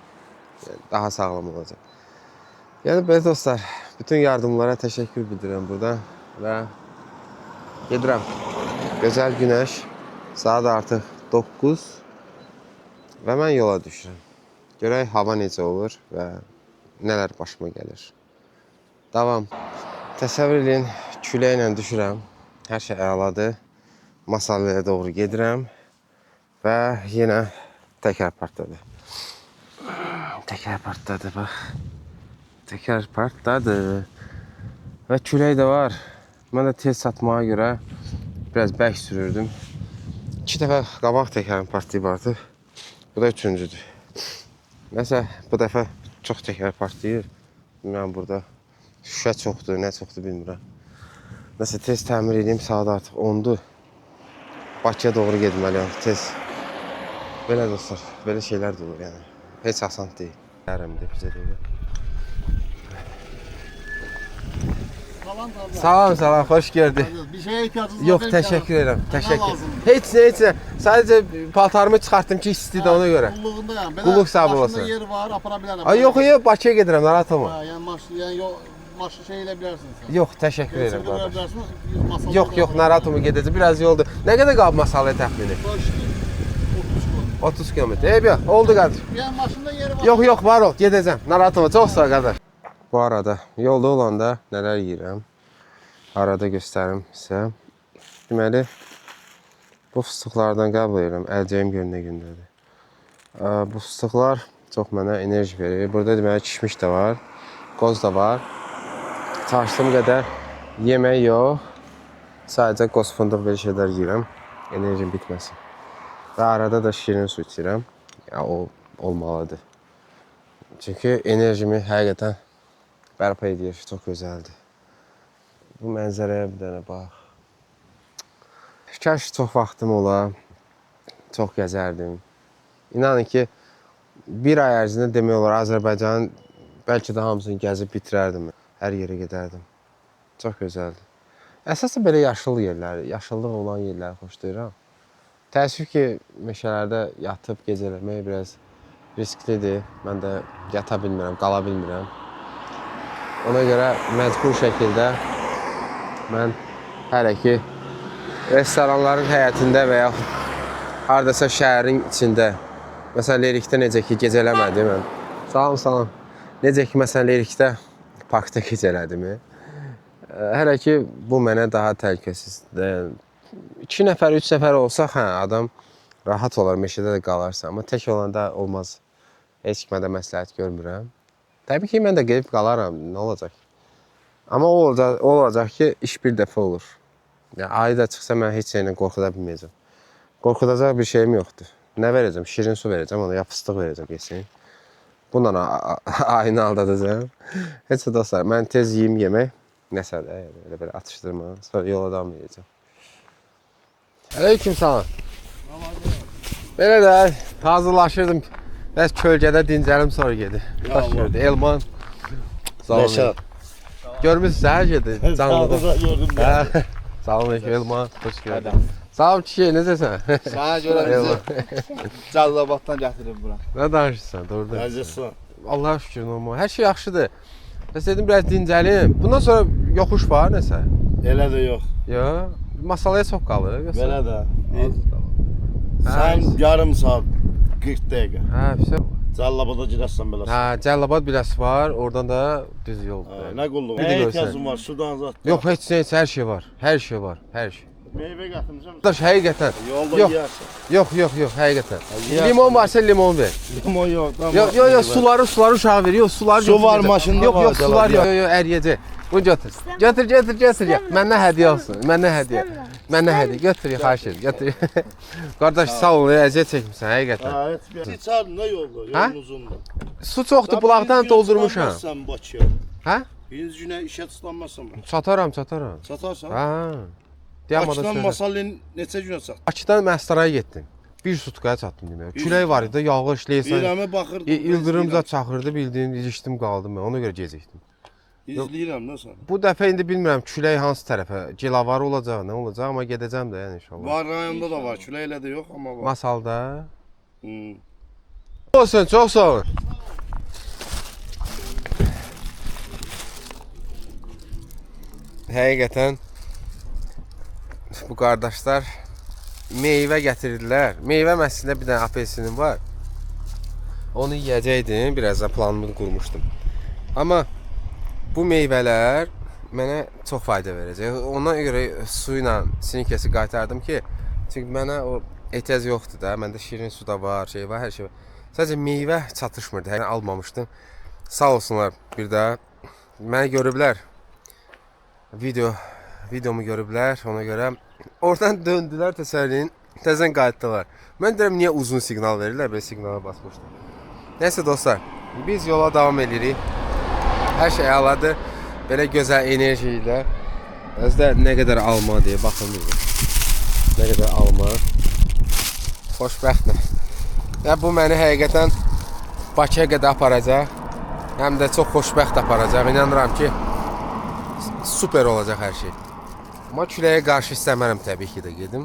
daha sağlam olacaq. Yəni, belə dostlar, bütün yardımlara təşəkkür bildirirəm burada və gedirəm. Gözəl günəş, saat artıq 9 və mən yola düşürəm. Görək hava necə olur və nələr başıma gəlir. Davam. Təsəvvür edin, küləklə düşürəm. Hər şey əladır. Masallıya doğru gedirəm və yenə təkər partladı. Təkər partladı, bax. Təkər partladı. Və külək də var. Mən də tez çatmağa görə biraz bərk sürürdüm. 2 dəfə qabaq təkərim partlayıb artıq. Bu da 3-cüdür. Nəsə, bu dəfə çox təkər partlayır. Bilmirəm, burada şüşə çoxdur, nə çoxdur bilmirəm. Nəsə, tez təmir edeyim, saat artıq 10-dur. Bakıya doğru getməliyəm, tez. Belə dostlar, belə şeylər də olur yəni. Heç asan deyil. Yarımdır bizə deyil. Salam, salam, xoş gördük. Bir şeye ihtiyacınız var. Yox, təşəkkür edirəm, təşəkkür. Heç nə. Sadəcə paltarımı çıxartdım ki, istidir ona görə. Qulluğundayam. Qulluq sağ olasın. Maşında yer var, apara bilərəm. Ay, yox, Bakıya gedirəm, narahat olma. Yəni maşın şey elə bilərsən sən. Yox, təşəkkür edirəm Görə qardaş. bilərsən, Yox, narahat olma, gedəcək, biraz yoldur. Nə qədər qalıb Masallıya təxmini? 30 km. Eybi, oldu qardaş. Yəni maşında yeri var. Yox, var ol, gedəcəm. Narahat olma, çox sağ ol qardaş. Bu arada yolda olanda nələr yeyirəm? Arada göstərim sizə. Deməli, bu fıstıqlardan qəbul edirəm. Əlcəyim gör nə gündədir. Bu fıstıqlar çox mənə enerji verir. Burada deməli kişmiş də var, qoz da var. Çalışdığım qədər yemək yox. Sadəcə qoz fındıq belə şeylər yeyirəm. Enerjim bitməsin. Və arada da şirin su içirəm. Ya, o olmalıdır. Çünki enerjimi həqiqətən bərpa edir. Çox gözəldir. Bu mənzərəyə bir dənə bax. Kaş çox vaxtım ola. Çox gəzərdim. İnanın ki, bir ay ərzində demək olar Azərbaycanın bəlkə də hamısını gəzib bitirərdim. Hər yerə gedərdim. Çox gözəldir. Əsasən belə yaşıl yerlər, yaşıllıq olan yerləri xoşlayıram. Təəssüf ki, meşələrdə yatıb gecələmək biraz risklidir. Mən də yata bilmirəm, qala bilmirəm. Ona görə məcbur şəkildə mən hələ ki restoranların həyətində və ya hardasa şəhərin içində. Məsələn, Lerikdə necə ki, gecələmədim mən. Salam, salam. Necə ki, məsələn, Lerikdə parkda gecələdim. Hələ ki, bu mənə daha təhlükəsizdir. 2 nəfər, 3 nəfər olsa, hə, adam rahat olar, meşədə də qalarsa. Amma tək olanda olmaz. Heç kimə də məsləhət görmürəm. Təbii ki, mən də gedib qalaram, nə olacaq? Amma o olacaq ki, iş bir dəfə olur. Yəni, ayı da çıxsa mən heç şeylə qorxuda bilməyəcəm. Qorxudacaq bir şeyim yoxdur. Nə verəcəm? Şirin su verəcəm, ona ya fıstıq verəcəm, yesin. Bundan ayını aldadacaq. Heç də dostlar, mən tez yiyim yemək. Nəsə də, elə belə atışdırma. Sonra yola davam edəcəm. Aleyküm salam. Belə də hazırlaşırdım. Bəs kölgədə dincəlim sonra gedir. Baş gördü. Elman. Nəşə. Görmüşsünüz hər şeydir. Canlıda. gördüm. Salam aleyküm Elman. Xoş gəldin. Salam kişi, necəsən? Sana görə bizi Cəllabaddan gətirib bura. Nə danışırsan? Doğrudan. Əzizsən. Allah'a şükür normal. Hər şey yaxşıdır. Bəs dedim biraz dincəlim. Bundan sonra yoxuş var nəsə? Elə də yox. Ya, masalaya çox qalır. Belə də. Sən yarım saat 40 dəqiqə. Hə, pis. Cəllabada girəsən belə. Hə, Cəllabad biləsi var. Oradan da düz yoldur. Nə qulluq? Bir də Nə görsən. ehtiyacın var? Sudan zat. Yox, heç nə, hər şey var. Hər şey var. Hər şey. Meyvə gətirmişəm. Qardaş, həqiqətən. Yolda Yox. yeyərsən. Yox, həqiqətən. yeyərsən. Limon varsa limon ver. Limon yox. Yox, suları uşağı ver. Yox, suları Su var, götür. maşında yox, var, Yox, sular gələ, yox, əriyəcək. Bunu götür. Götür. Məndən hədiyyə olsun. Məndən hədiyyə. Məndən hədiyyə. Götür, xahiş edirəm. Götür. Qardaş, sağ ol, əziyyət çəkmisən, həqiqətən. Hə, heç bir. İçərdin də yolda, yolun uzundur. Su çoxdur, bulaqdan doldurmuşam. Sən Bakıya. Hə? Birinci günə işə tutanmazsan. Çataram. Satarsan? Hə. Diyamada Bakıdan söyle. masalın neçə günə çat? Bakıdan Məstaraya getdim. Bir sutkaya çatdım demək. Külək var idi, yağış, leysan. İrəmə baxırdım. İldırımca çaxırdı, bildiyin, ilişdim qaldım mən. Ona görə gecikdim. İzləyirəm də sən. Bu dəfə indi bilmirəm külək hansı tərəfə, Gilavar olacaq, nə olacaq, amma gedəcəm də yəni inşallah. Var rayonda da var, küləklə də yox amma var. Masalda. Hı. Olsun, çox sağ olun. Həqiqətən bu qardaşlar meyvə gətirdilər. Meyvə məslində bir dənə apelsinim var. Onu yeyəcəkdim, biraz da planımı qurmuşdum. Amma bu meyvələr mənə çox fayda verəcək. Ona görə su ilə sinikesi qaytardım ki, çünki mənə o ehtiyac yoxdur da. Məndə şirin su da var, şey var, hər şey var. Sadəcə meyvə çatışmırdı, yəni almamışdım. Sağ olsunlar bir də. Məni görüblər. Videomu görüblər, ona görə oradan döndülər təsəllin, təzən qayıtdılar. Mən deyirəm, niyə uzun siqnal verirlər, belə siqnala basmışdım. Nəysə dostlar, biz yola davam edirik. Hər şey əladır, belə gözəl enerji ilə. Özdə nə qədər alma deyə baxın bir. Nə qədər alma. Xoşbəxtdir. Və bu məni həqiqətən Bakıya qədər aparacaq. Həm də çox xoşbəxt aparacaq. İnanıram ki, super olacaq hər şey. Amma küləyə qarşı istəmərəm təbii ki də gedim.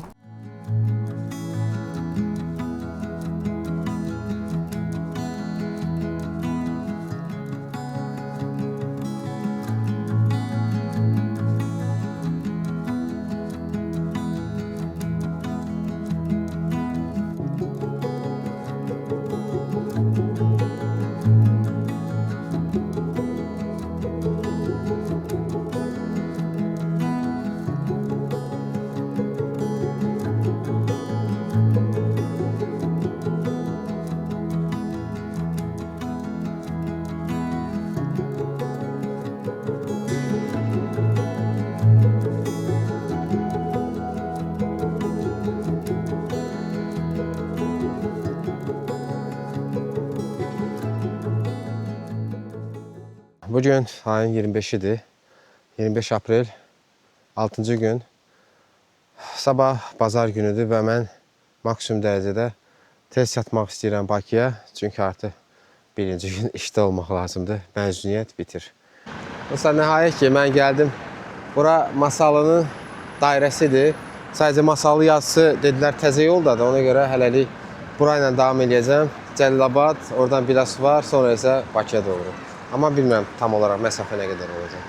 Bugün ayın 25-idir. 25 aprel 6-cı gün. Sabah bazar günüdür və mən maksimum dərəcədə tez çatmaq istəyirəm Bakıya. Çünki artıq birinci gün işdə olmaq lazımdır. Məzuniyyət bitir. Dostlar, nəhayət ki, mən gəldim. Bura Masalının dairəsidir. Sadəcə Masalı yazısı dedilər təzə yoldadır. Ona görə hələlik burayla davam edəcəm. Cəllabad, oradan Biləsu var, sonra isə Bakıya doğru. Amma bilmirəm tam olaraq məsafə nə qədər olacaq.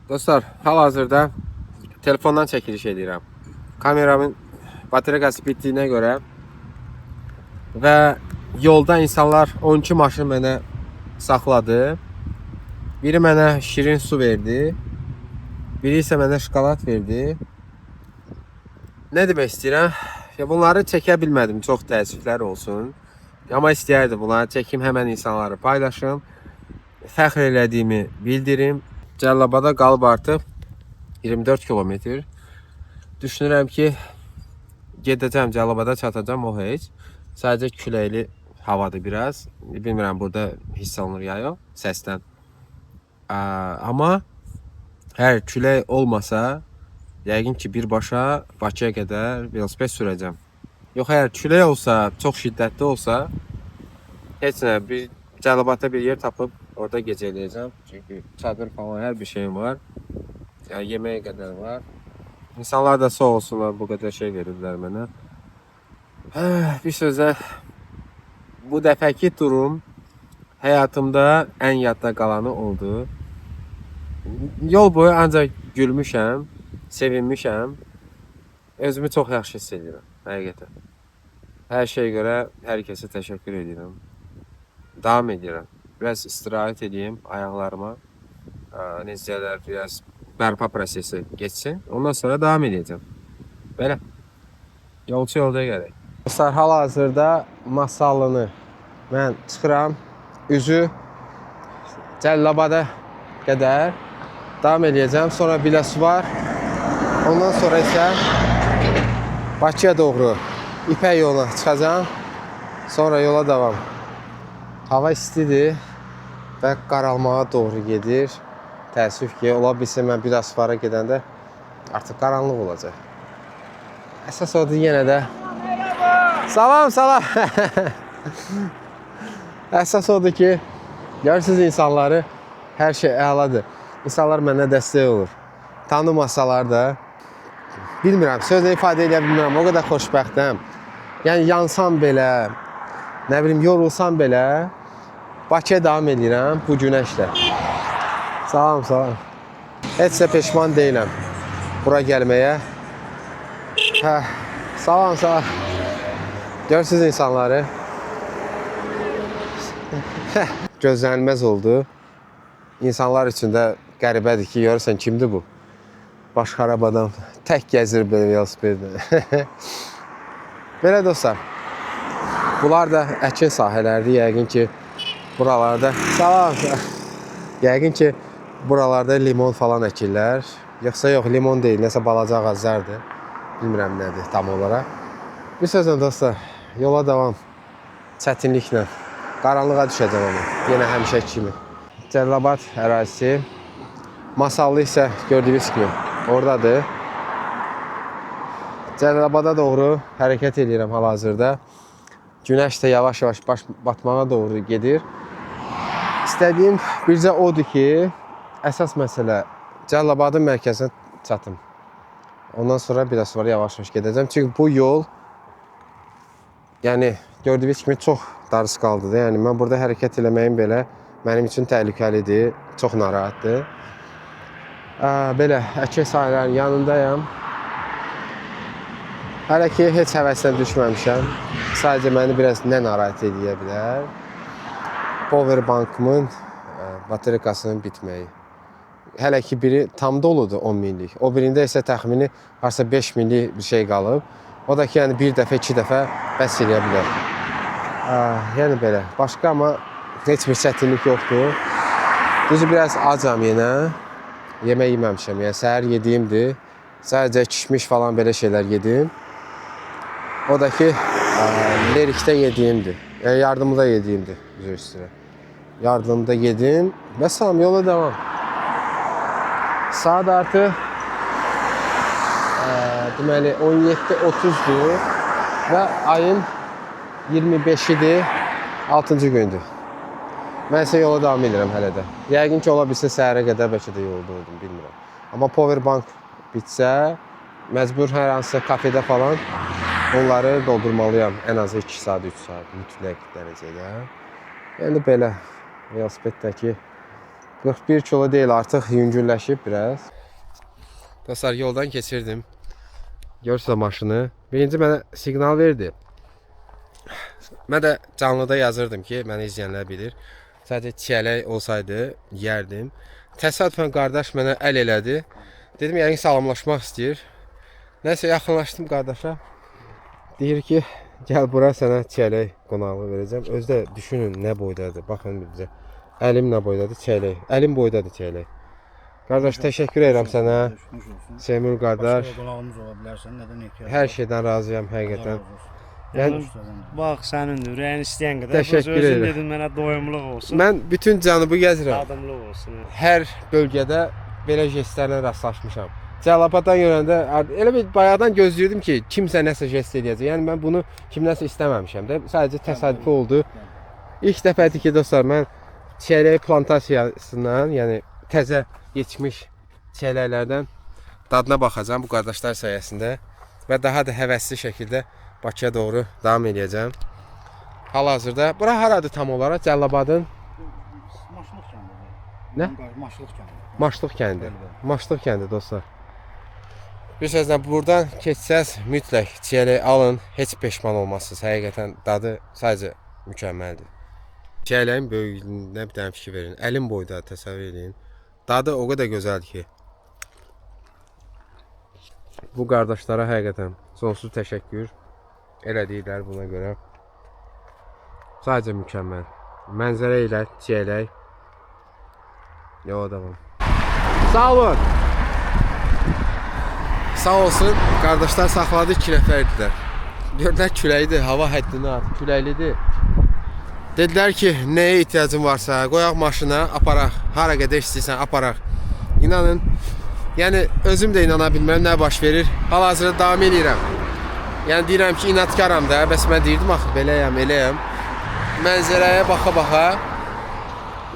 Dostlar, hal-hazırda telefondan çəkiliş edirəm. kameramın bataryası bitdiyinə görə və yolda insanlar 12 maşın mənə saxladı. Biri mənə şirin su verdi. Biri isə mənə şokolad verdi. Nə demək istəyirəm? Bunları çəkə bilmədim. Çox təəssüflər olsun. Amma istəyərdim bunları çəkim, həmən insanları paylaşım. Fəxr elədiyimi bildirim. Cəlilabada qalıb artıq 24 kilometr. Düşünürəm ki, gedəcəm Cəlilabada çatacam o heç. Sadəcə küləkli havadır biraz. Bilmirəm burada hiss olunur ya yox səsdən. Amma hər külək olmasa, yəqin ki birbaşa Bakıya qədər velosiped sürəcəm. Yox, əgər külək olsa, çox şiddətli olsa, heç nə, bir Cəlilabadda bir yer tapıb orada gecələyəcəm. Çünki çadır falan hər bir şeyim var. Yəni yeməyə qədər var. İnsanlar da sağ olsunlar, bu qədər şey verirlər mənə. Bir sözlə, bu dəfəki turum həyatımda ən yadda qalanı oldu. Yol boyu ancaq gülmüşəm, sevinmişəm. Özümü çox yaxşı hiss edirəm, həqiqətən. Hər şeyə görə hər kəsə təşəkkür edirəm. Davam edirəm. Biraz istirahət edeyim ayaqlarıma. Necələr, biraz bərpa prosesi geçsin. Ondan sonra davam edəcəm. Belə. Yolçu yolda gələk. Dostlar, hal-hazırda Masallını mən çıxıram. Üzü Cəlilabada qədər davam edəcəm. Sonra Biləsuvar. Ondan sonra isə Bakıya doğru İpək yoluna çıxacağam. Sonra yola davam. Hava istidir və qaralmağa doğru gedir. Təəssüf ki, ola bilsin mən Biləsuvara gedəndə artıq qaranlıq olacaq. Əsas odur yenə də. Salam, salam. Əsas odur ki, görürsünüz insanları, hər şey əladır. İnsanlar mənə dəstək olur. Tanımasalar da, bilmirəm, sözlə ifadə edə bilmirəm, o qədər xoşbəxtəm. Yəni, yansam belə, nə bilim, yorulsam belə, Bakıya davam edirəm bu günəşlə. Salam, salam. Heç də peşman deyiləm bura gəlməyə. Salam, salam. Görürsünüz insanları. Gözlənilməz oldu. İnsanlar üçün də qəribədir ki, görürsən kimdir bu? Baş xarabadan tək gəzir belə velosipedlə. Belə dostlar. Bunlar da əkin sahələrdir. Yəqin ki, buralarda... Salam. Yəqin ki, buralarda limon falan əkirlər. Yoxsa yox, limon deyil, nəsə balaca ağaclardır. Bilmirəm nədir tam olaraq. Bir sözlə dostlar, yola davam. Çətinliklə. Qaranlığa düşəcəm onu. Yenə həmişə kimi. Cəlilabad ərazisi. Masallı isə gördüyünüz kimi oradadır. Cəlilabada doğru hərəkət edirəm hal-hazırda. Günəş də yavaş-yavaş batmağa doğru gedir. İstədiyim bircə odur ki, əsas məsələ Cəlilabadın mərkəzinə çatım. Ondan sonra biraz sonra yavaş-yavaş gedəcəm. Çünki bu yol, yəni gördüyünüz kimi çox darısqaldıdır. Yəni mən burada hərəkət eləməyim belə mənim üçün təhlükəlidir, çox narahatdır. Belə əkin sahələrinin yanındayam. Hələ ki heç həvəsdən düşməmişəm. Sadəcə məni biraz nə narahat edə bilər? Powerbankımın bataryakasının bitməyi. Hələ ki biri tam doludur 10 minlik. O birində isə təxmini varsa 5 minlik bir şey qalıb. O da ki, yəni bir dəfə, 2 dəfə bəs eləyə bilər. Yəni belə. Başqa amma heç bir çətinlik yoxdur. Düzü biraz acam yenə. Yemək yeməmişəm. Yəni səhər yediyimdir. Sadəcə kişmiş falan belə şeylər yedim. O da ki, Lerikdə yediyimdir. Yəni yardımda yediyimdir. Üzr istəyirəm. Yardımda yedim və salam yola devam. Saat artıq deməli 17:30-dur və ayın 25-idir, 6-cı gündür. Mən isə yola davam edirəm hələ də. Yəqin ki, ola bilsə səhərə qədər bəlkə də yolda oldum, bilmirəm. Amma powerbank bitsə, məcbur hər hansısa kafedə falan onları doldurmalıyam. Ən azı 2 saat, 3 saat mütləq dərəcədə. Yəni belə, velosipeddəki 41 kilo deyil, artıq yüngülləşib biraz. Dostlar, yoldan keçirdim. Görürsünüz maşını. Birinci mənə siqnal verdi. Mən də canlıda yazırdım ki, məni izləyənlər bilir. Sadəcə çiyələk olsaydı, yərdim. Təsadüfən qardaş mənə əl elədi. Dedim, yəni salamlaşmaq istəyir. Nəsə yaxınlaşdım qardaşa. Deyir ki, gəl bura sənə çiyələk qonağı verəcəm. Özü də düşünün nə boydadır. Baxın bizə. Əlim nə boydadır? Çiyələk. Əlim boydadır çiyələk. Qardaş, təşəkkür edirəm sənə. Seymur qardaş. Qonağımız ola bilərsən, nədən ehtiyat? Hər şeydən razıyam həqiqətən. Yəni, Bax sənindir, ürəyin istəyən qədər. Təşəkkür Özün edirəm. dedin mənə doyumluq olsun. mən bütün cənubu gəzirəm. Adımlıq olsun. Hər bölgədə belə jestlərlə rastlaşmışam. Cəlabaddan görəndə elə bir bayaqdan gözləyirdim ki, kimsə nəsə jest edəcək. Yəni mən bunu kimdənsə istəməmişəm də. Sadəcə təsadüfi oldu. İlk dəfədir ki, dostlar, mən çiyələk plantasiyasından, yəni təzə yetişmiş çiyələklərdən dadına baxacağam bu qardaşlar sayəsində və daha da həvəsli şəkildə Bakıya doğru davam edəcəm. Hal-hazırda bura haradır tam olaraq? Cəlilabadın Maşlıq kəndi. Nə? Maşlıq kəndi. Maşlıq kəndi. Maşlıq kəndi dostlar. Bir sözlə buradan keçsəz mütləq çiyələk alın, heç peşman olmazsınız. Həqiqətən dadı sadəcə mükəmməldir. Çiyələyin böyüklüyünə bir dənə fikir verin. Əlim boyda təsəvvür edin. Dadı o qədər gözəldir ki. Bu qardaşlara həqiqətən sonsuz təşəkkür elədiklər buna görə. Sadəcə mükəmməl. Mənzərə ilə çiyələk. Yola davam. Sağ olun. Sağ olsun, qardaşlar saxladı 2 nəfərdirlər. Gördülər küləkdir, hava həddindən artıq küləklidir. Dedilər ki, nəyə ehtiyacın varsa, qoyaq maşına, aparaq. Hara qədər istəyirsən, aparaq. İnanın, yəni özüm də inana bilmirəm nə baş verir. Hal-hazırda davam edirəm. Yəni deyirəm ki, inatkaram da, bəs mən deyirdim axı, beləyəm, eləyəm. Mənzərəyə baxa-baxa,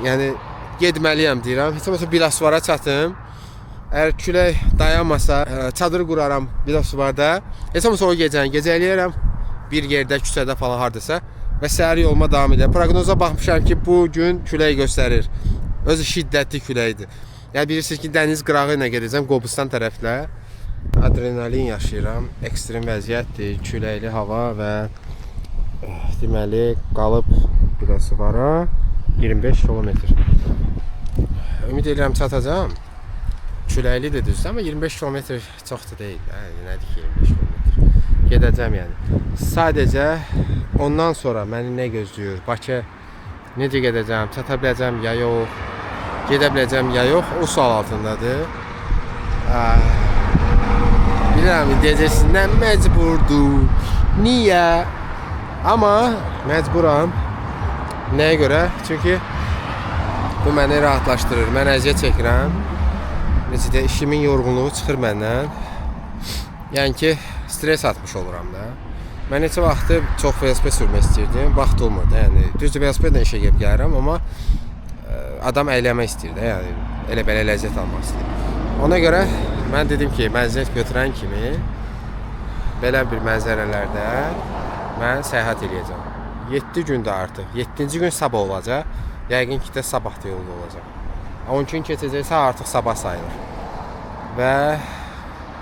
yəni getməliyəm deyirəm. Heç olmasa Bilasvara çatım. Əgər külək dayanmasa, çadır quraram Bilasvarda. Heç olmasa o gecəni gecələyərəm. Bir yerdə, küçədə falan hardasa və səhər yoluma davam edərəm. Proqnoza baxmışam ki, bu gün külək göstərir. Özü şiddətli küləkdir. Yəni bilirsiniz ki, dəniz qırağı ilə gedəcəm Qobustan tərəflə. Adrenalin yaşayıram. Ekstrem vəziyyətdir, küləkli hava və deməli qalıb Bilasvara 25 kilometr. Ümid edirəm çatacağam. Küləklidir düzdür, amma 25 kilometr çox da deyil. Nədir ki 25 kilometr? Gedəcəm yəni. Sadəcə ondan sonra məni nə gözləyir? Bakı necə gedəcəm? Çata biləcəm ya yox? Gedə biləcəm ya yox? O sual altındadır. Bilirəm, deyəcəksiniz, nə məcburdur? Niyə? Amma məcburam. Nəyə görə? Çünki bu məni rahatlaşdırır. Mən əziyyət çəkirəm. Necə də işimin yorğunluğu çıxır məndən. Yəni ki, stres atmış oluram da. Mən neçə vaxtı çox velosiped sürmək istəyirdim. Vaxt olmurdu. Yəni düzdür velosipedlə işə gedib gəlirəm, amma adam əylənmək istəyir də, yəni elə belə ləzzət almaq istəyir. Ona görə mən dedim ki, məziyyət götürən kimi belə bir mənzərələrdə mən səyahət edəcəm. 7 gündə artıq. 7-ci gün sabah olacaq. Yəqin ki də sabah da yolda olacaq. 10 gün keçəcəksə artıq sabah sayılır. Və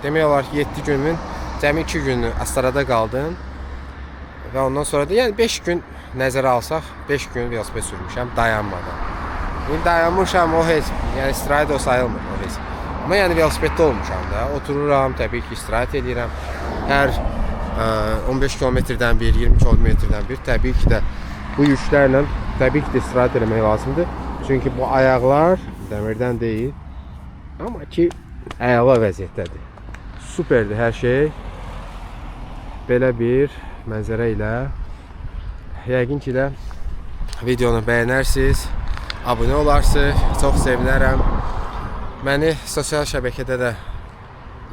demək olar ki 7 günün cəmi 2 günü Astarada qaldım. Və ondan sonra da yəni 5 gün nəzərə alsaq 5 gün velosiped sürmüşəm dayanmadan. İndi dayanmışam o heç, yəni istirahət o sayılmır o heç. Amma yəni velosipeddə olmuşam da. Otururam, təbii ki istirahət edirəm. Hər 15 kilometrdən bir, 20 kilometrdən bir təbii ki də bu yüklərlə təbii ki də istirahət etmək lazımdır. Çünki bu ayaqlar dəmirdən deyil. Amma ki əla vəziyyətdədir. Superdir hər şey. Belə bir mənzərə ilə yəqin ki də videonu bəyənərsiniz, abunə olarsınız, çox sevinərəm. Məni sosial şəbəkədə də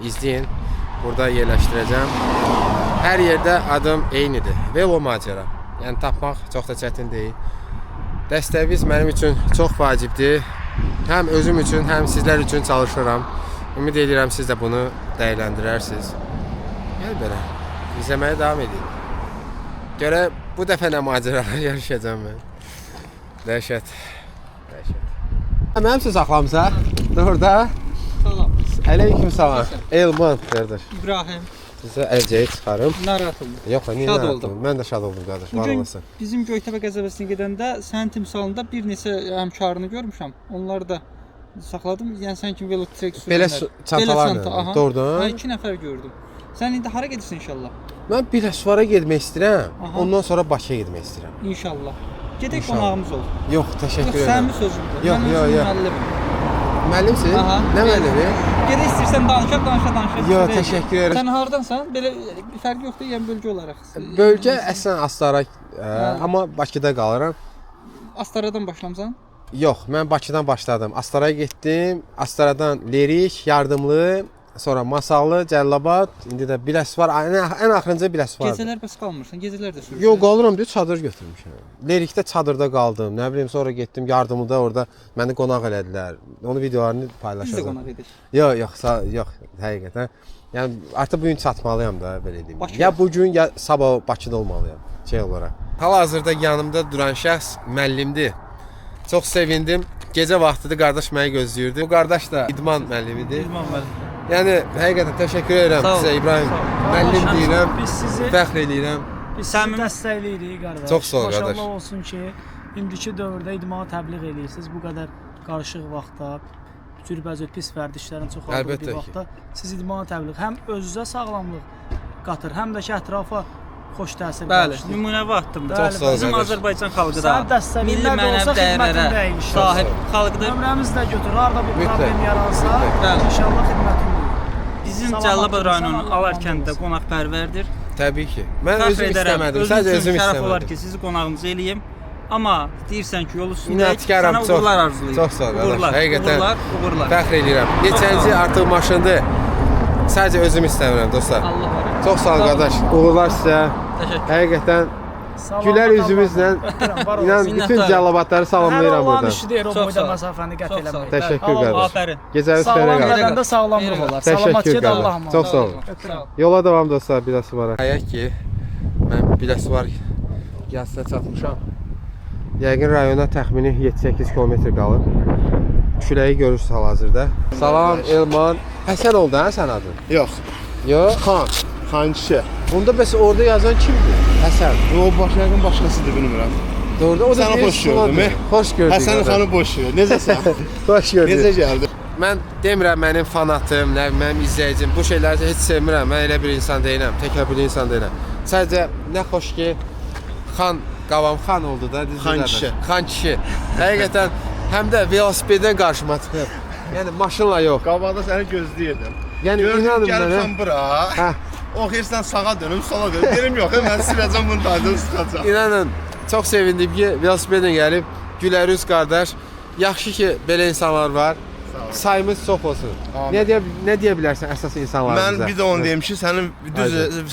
izləyin. Burada yerləşdirəcəm. Hər yerdə adım eynidir. Velo macəra. Yəni tapmaq çox da çətin deyil. Dəstəyiniz mənim üçün çox vacibdir. Həm özüm üçün, həm sizlər üçün çalışıram. Ümid edirəm siz də bunu dəyərləndirərsiniz. Yəni belə, izləməyə davam edin. Görə bu dəfə nə macəralar yaşayacağım mən. Dəhşət. Mənim siz saxlamısa? Orada. Salam. Aleyküm salam. Elman qardaş. İbrahim. Sizə əlcəyi çıxarım. Narahat olma. Yox, niyə Şad narahat oldum. olum? Mən də şad oldum qardaş. Bu Var gün olasın. bizim Göytəpə qəsəbəsinə gedəndə sənin timsalında bir neçə həmkarını görmüşəm. Onları da saxladım. Yəni sən kimi velotrek Belə sürənlər. çantalarla. Doğrudan. Ha, 2 nəfər gördüm. Sən indi hara gedirsən inşallah? Mən Biləsuara getmək istəyirəm. Aha. Ondan sonra Bakıya getmək istəyirəm. İnşallah. Gedək İnşallah. qonağımız ol. Yox, təşəkkür Yox, edirəm. sənin sözündür. Yox, Mən yox, özüm yox. müəllimim. Müəllimsən? Aha. Nə müəllimi? Gedək istəyirsən danışa. Yox, təşəkkür edirəm. Sən hardansan? Belə bir fərq yoxdur, yəni bölgə olaraq. Bölgə əslən Astara, amma Bakıda qalıram. Astaradan başlamısan? Yox, mən Bakıdan başladım. Astaraya getdim. Astaradan Lerik, Yardımlı, sonra Masallı, Cəllabad, indi də Biləsuvar, ən axırıncı Biləsuvar. Gecələr bəs qalmırsan, gecələr də sürürsən. Yox, qalıram deyə çadır götürmüşəm. Lerikdə çadırda qaldım. Nə bilim, sonra getdim Yardımlıda, orada məni qonaq elədilər. Onun videolarını Biz də paylaşacağam. qonaq edirik. Yox, həqiqətən. Yəni artıq bu gün çatmalıyam da, belə deyim. Bakı. Ya bu gün ya sabah Bakıda olmalıyam şey olaraq. Hal-hazırda yanımda duran şəxs müəllimdir. Çox sevindim. Gecə vaxtıdır qardaş məni gözləyirdi. Bu qardaş da idman müəllimidir. İlman müəllim. Yəni həqiqətən təşəkkür edirəm Sağ ol. sizə İbrahim. Müəllim deyirəm. Biz sizi Fəxr edirəm. biz sizi dəstəkləyirik qardaş. Çox sağ ol, qardaş. Maşallah olsun ki, indiki dövrdə idmana təbliğ eləyirsiniz. Bu qədər qarışıq vaxtda, cürbəcür pis vərdişlərin çoxaldığı Əlbəttə bir ki. vaxtda siz idmana təbliğ həm özünüzə sağlamlıq qatır, həm də ki ətrafa xoş təsir Bəli, bağışlayır. nümunəvi addımdır. Çox sağ ol, Bizim qardaş. Azərbaycan xalqı da Sən dəstəkləyir, milli nə də olsa mənəvi xidmətin dəyərlərə dəyişir. sahib xalqdır. Nömrəmiz də götür, harada bir Mütləq. problem yaransa, Bəli. inşallah xidmətin deyil. Bizim Salamat Cəllabad olsun, rayonunun Allah Alar razı kəndində olsun. qonaqpərvərdir. Təbii ki. Mən Fəxr özüm edərəm, istəmədim. özüm Sadəcə üçün özüm şərəf olar istəmədim. ki, sizi qonağınız eləyim. Amma deyirsən ki, yol üstündə İnatkaram, sənə çox. uğurlar arzulayıram. Çox sağ ol qardaş. Uğurlar, Həqiqətən uğurlar. fəxr edirəm. Neçənci artıq maşındır. Sadəcə özüm istəmirəm dostlar. Allah var. Çox sağ ol qardaş. Uğurlar sizə. Təşəkkür. Həqiqətən Salamat gülər Allah. üzümüzlə Öpürəm, var inan olsun. bütün cəllabadları Hər salamlayıram olan buradan. işdir o Çox boyda sağ ol. məsafəni qət Çox sağ ol. eləmək. Təşəkkür Allah qardaş. Afərin. Gecəniz xeyrə Sağlam qalsın. bədəndə sağlamlıq olar. Salamat Təşəkkür get Allah'a qardaş. Çox sağ olun. Öpürəm. Yola davam dostlar Biləsuara. Ayaq ki, mən Biləsuvar yazısına çatmışam. Yəqin rayona təxmini 7-8 kilometr qalıb. Küləyi görürsünüz hal-hazırda. Salam Elman. Həsən oldu hə sən adın? Yox. Yox. Xan kişi. Bunda bəs orada yazan kimdir? Həsən. O başlayan başqasıdır bilmirəm. Doğruda o da Səni bir xoş Müslümandır. gördüm, Xoş gördük. Həsən qardaş. xanı boş ver. Necəsən? Xoş gördük. Necə gəldi? Mən demirəm mənim fanatım, nə mənim izləyicim. Bu şeyləri heç sevmirəm. Mən elə bir insan deyiləm. Təkəbbürlü insan deyiləm. Sadəcə nə xoş ki xan qavam xan oldu da düzdür. Xan qardaş? kişi. Xan kişi. Həqiqətən həm də velosipeddən qarşıma çıxıb. Yəni maşınla yox. Qabaqda səni gözləyirdim. Yəni Gördüm inanın gəlirsən mənə. bura. Hə. Oxuyursan sağa dönüm, sola dönüm. Dedim yox, mən siləcəm bunu daydan sıxacaq. İnanın çox sevindim ki velosipedlə gəlib Gülərüz qardaş. Yaxşı ki belə insanlar var. Sayımız çox olsun. Nə deyə bilərsən əsas insanlarımıza? Mən bir də onu deyim ki, sənin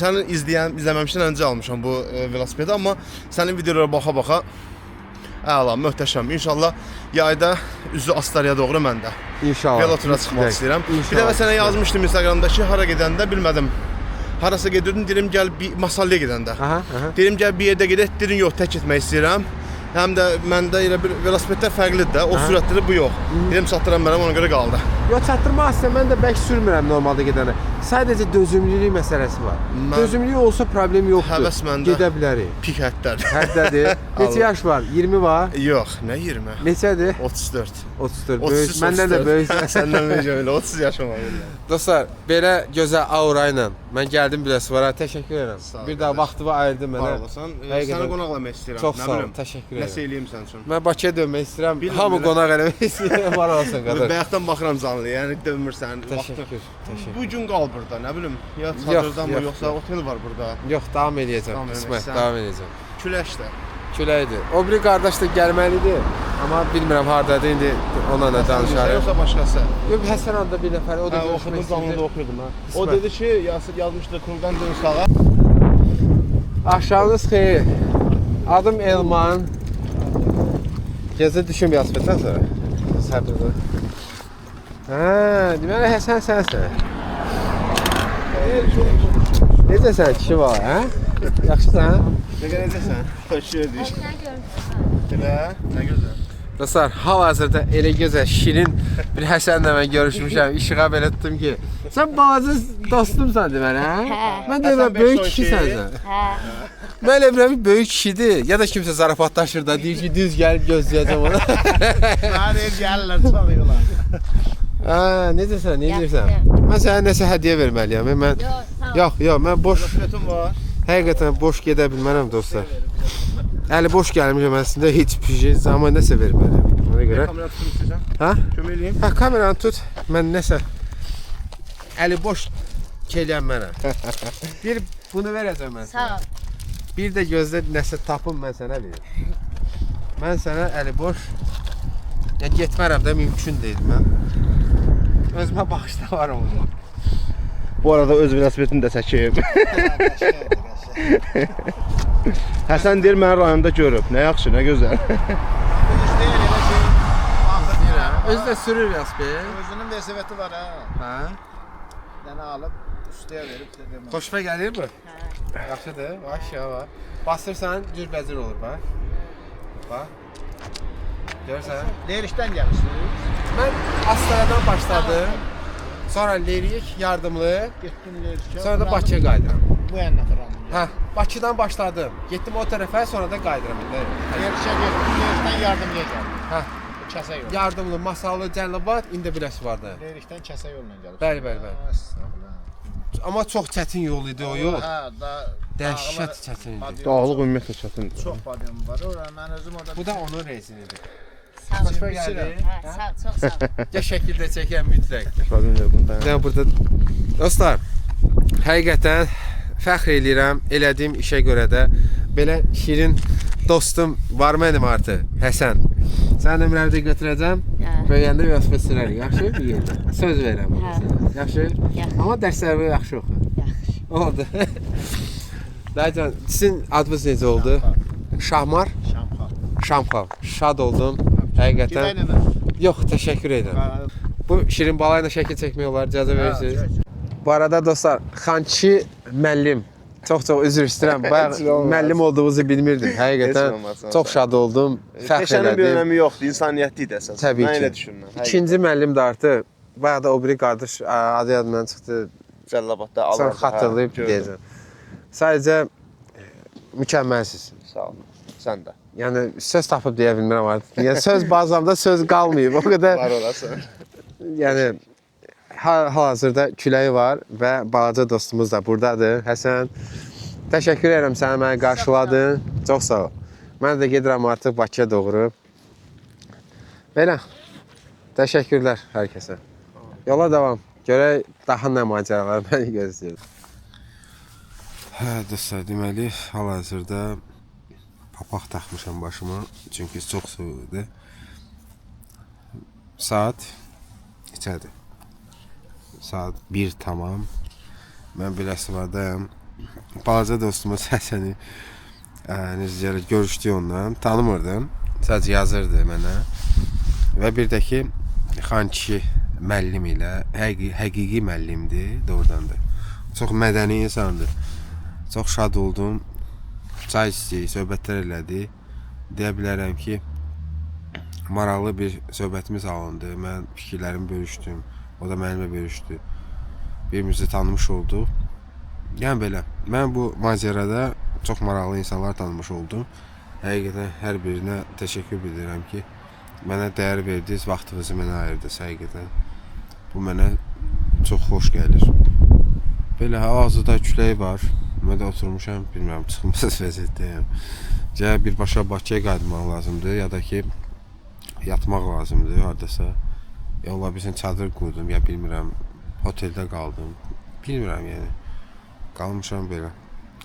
sənin izləməmişdən öncə almışam bu velosipedi, amma sənin videolara baxa-baxa əla, möhtəşəm. İnşallah yayda üzü Astaraya doğru mən də İnşallah. velotura çıxmaq istəyirəm. Bir İnşallah. dəfə sənə yazmışdım Instagramda ki, hara gedəndə bilmədim. Harasa gedirdim, dedim gəl bir Masallıya gedəndə. Aha. Dedim gəl bir yerdə gedək, dedin yox, tək getmək istəyirəm. Həm də məndə elə bir velosipedlər fərqlidir də, o sürətləri bu yox. Dedim çatdıram mənə, ona görə qaldı. Yox, çatdırmaq istəyirəm, mən də bək sürmürəm normalda gedəndə. Sadəcə dözümlülük məsələsi var. Dözümlülük olsa problem yoxdur. Həvəs məndə. Gedə bilərik. Pik həddədir. Həddədir. Neçə yaş var? 20 var? Yox, nə 20? Neçədir? 34. 34. Böyük. Məndən də böyüksən. Səndən necə elə 30 yaşım var elə. Dostlar, belə gözəl aura ilə mən gəldim Biləsuara. Təşəkkür edirəm. ol, Bir daha vaxtını ayırdın mənə. Var olasan. Həqiqətən. Səni qonaqlamaq istəyirəm. Çox nə sağ ol. bilim, Təşəkkür Nəsə edirəm. eləyim sənin üçün. Mən Bakıya dönmək istəyirəm. Bilmirəm, Hamı belə. qonaq eləmək istəyir. Var olsun qardaş. Bayaqdan baxıram canlı, yəni dönmürsən. Təşəkkür. Təşəkkür. Bu gün qal burada, nə bilim. Ya çadırda mı, yox, yoxsa otel var burada. Yox, davam eləyəcəm. Davam Qismət, eləməksən. davam eləyəcəm. Küləkdə. Küləkdir. O biri qardaş da gəlməlidir. Amma bilmirəm hardadır indi onunla da danışarıq. Yoxsa başqası. Yox, Həsən adında bir nəfər, o da Hə, görüşmək oxudum, canlıda istəyirdi. oxuyordum ha. O İsmət. dedi ki, yazmışdı klubdan dön sağa. Axşamınız xeyir. Adım Elman. Gecə düşüm yazmışdan sonra. Səbirdə. Hə, deməli Həsən sənsən. Necəsən kişi var, hə? Yaxşısan? Nə gələcəksən? Xoş gördük. Elə, nə gözəl. Dostlar, hal-hazırda elə gözəl, şirin bir Həsənlə mən görüşmüşəm. İşığa belə tutdum ki, Sən balaca dostumsan deməli, hə? Hə. Mən deyirəm böyük kişisən sən. Hə. Mən elə bilirəm ki, böyük kişidir. Ya da kimsə zarafatlaşır da, deyir ki, düz gəlib gözləyəcəm onu. Mənə gəlirlər, çalıyorlar. Hə, necəsən, necəsən? Mən sənə nəsə hədiyyə verməliyəm. Mən yox, mən boş var. həqiqətən boş gedə bilmərəm dostlar. Əli boş gəlmişəm əslində heç bir şey, amma nəsə verməliyəm. Ona görə. Kameranı tutub istəyirsən? Hə? Kömək eləyim. Hə, kameranı tut. Mən nəsə əli boş gələn mənə. Bir bunu verəcəm mən. Sağ ol. Bir də gözlə nəsə tapım mən sənə verim. Mən sənə əli boş getmərəm də mümkün deyil mən. Özümə bağışlamaram onu. Bu arada öz velosipedini də çəkib. Həsən deyir məni rayonda görüb. Nə yaxşı, nə gözəl. Özü də sürür velosiped. Özünün velosipedi var ha. Hə? Dənə alıb üstəyə verib dedim. Xoşuna gəlir bu? Hə. Yaxşıdır, aşağı var. Basırsan cürbəcür olur bax. Bax. Görürsən? Lerişdən gəlirsiniz. Mən Astaradan başladım. Sonra Lerik, yardımlı. Getdim Lerişə. Sonra da Bakıya qayıdıram. Bu yana fırandım. Hə, Bakıdan başladım. Getdim o tərəfə, sonra da qayıdıram indi. Lerişə getdim, Lerişdən yardımlıya gəldim. Hə, Kəsə yol. yardımlı, Masallı, Cəlilabad, indi biləsi vardı. Lerişdən kəsə yolla gəldim. Bəli, bəli, bəli. Amma çox çətin yol idi o yol. Hə, da Dəhşət çətin idi. Dağlıq ümumiyyətlə çətindir. çox badem var. Ora mən özüm orada. Bu da onun rezinidir. Sağ Xoşuna gəldi? Hə, sağ, çox sağ ol. Ya şəkildə çəkəm mütləq. Şadın gördüm də. Yəni burada dostlar, həqiqətən fəxr eləyirəm elədiyim işə görə də belə şirin dostum var mənim artıq, Həsən. Sənin nömrəni də götürəcəm. Böyüyəndə velosiped sürərik. Yaxşı? Bir yerdə. Söz verirəm bunu sənə. Yaxşı? Amma dərslərimi yaxşı oxu. Yaxşı. Oldu. Dayıcan, sizin adınız necə oldu? Şahmar? Şamxal. Şad oldum. Həqiqətən. Yox, təşəkkür edirəm. Bu şirin balayla şəkil çəkmək olar, icazə verirsiniz. Bu arada dostlar, Xançı müəllim. Çox üzr istəyirəm. Bayaq müəllim olduğunuzu bilmirdim. Həqiqətən çox şad oldum. Fəxr Peşənin bir elədim. önəmi yoxdur, insaniyyətli idi əsas. Təbii Mən ki. elə düşünürəm. İkinci müəllim də artıq. Bayaq da o biri qardaş adı yadımdan çıxdı. Cəlilabadda Sən alardı. xatırlayıb deyəcəm. Sadəcə mükəmməlsiz. Sağ ol. Sən də. Yəni söz tapıb deyə bilmirəm artıq. Yəni söz bazamda söz qalmayıb. O qədər. Var olasın. Yəni hal-hazırda küləyi var və balaca dostumuz da burdadır. Həsən, təşəkkür edirəm sənə məni qarşıladın. Çox sağ ol. Mən də gedirəm artıq Bakıya doğru. Belə. Təşəkkürlər hər kəsə. Yola davam. Görək daha nə macəralar məni gözləyir. Hə, dostlar, deməli hal-hazırda papaq taxmışam başıma. Çünki çox soyuqdur. Saat içədir. Saat 1 tamam. Mən Biləsuvaddayam. Balaca dostumuz Həsəni necə görüşdük onunla. Tanımırdım. Sadəcə yazırdı mənə. Və bir də ki, Xançı müəllim ilə həqiqi müəllimdir, doğrudan da. Çox mədəni insandır. Çox şad oldum. Çay içdik, söhbətlər elədik. Deyə bilərəm ki, maraqlı bir söhbətimiz alındı. Mən fikirlərimi bölüşdüm. O da mənimlə bölüşdü. Birimizi tanımış olduq. Yəni belə, mən bu macərada çox maraqlı insanlar tanımış oldum. Həqiqətən hər birinə təşəkkür bildirirəm ki, mənə dəyər verdiniz, vaxtınızı mənə ayırdınız həqiqətən. Bu mənə çox xoş gəlir. Belə hal-hazırda külək var. Mən də oturmuşam, bilmirəm, çıxılmaz vəziyyətdəyəm. Gələ birbaşa Bakıya qayıtmaq lazımdır, ya da ki, yatmaq lazımdır hardasa. Ya ola bilsin çadır qurdum, ya bilmirəm, oteldə qaldım. Bilmirəm yəni. Qalmışam belə.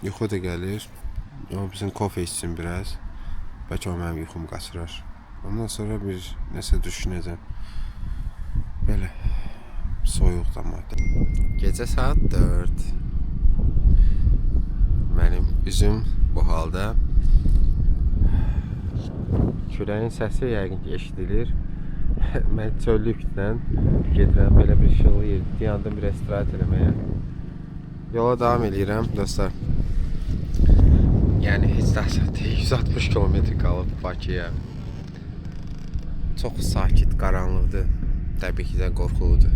Yuxu da gəlir. Ola bilsin kofe içsin biraz. Bəlkə o mənim yuxum qaçırar. Ondan sonra bir nəsə düşünəcəm. Belə. Soyuq da maddə. Gecə saat 4. Mənim üzüm bu halda. Küləyin səsi yəqin ki eşidilir. Mən çöllüklə gedirəm belə bir şılı yer. Dayandım bir istirahət eləməyə. Yola davam edirəm dostlar. Yəni heç də 160 km qalıb Bakıya. Çox sakit, qaranlıqdır. Təbii ki də qorxuludur.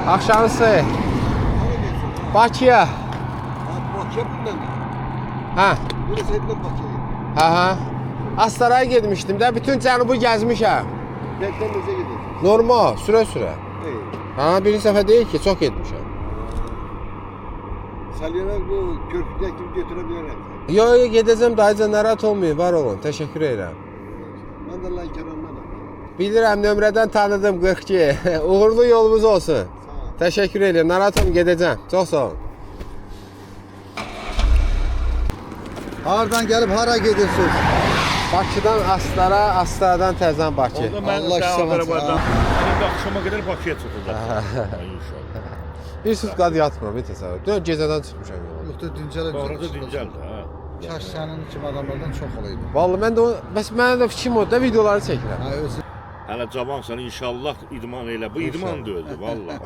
Axşamısı. Bakıya. Bakıya bundan. Ha. Burası hepten Bakıya. Ha. Astaraya getmişdim də bütün cənubu gəzmişəm. Bekten bize gidiyor. Normal, sürə-sürə. İyi. Ha, birinci səfər deyil ki, çox getmişəm. Salyanlar bu körpüde kim götürebilir hep. Yo, gedəcəm dayıca narahat olmayın, var olun. Təşəkkür edirəm. Ben de lan kenarından. Bilirəm, nömrədən tanıdım 42. Uğurlu yolumuz olsun. Sağ ol. Təşəkkür edirəm. Narahat olmayın, gedəcəm. Çox sağ olun. Hardan gelip hara gidiyorsunuz? Bakıdan Astara, Astaradan Təzən Bakı. Allah şişemat. Şimdi akşama kadar Bakı'ya çıkacak. İnşallah. Bir sutqad yatmıram, bir təsəvvür. 4 gecədən çıxmışam yola. Yoksa Dincel Sonra da dincəldi ha. Kaş senin kimi adamlardan çok olaydı. Vallahi mən də o, bəs mənim də fikrim o da videoları çəkirəm. Ha özü. Hələ cavansan inşallah idman elə. Bu idman da öldü vallahi.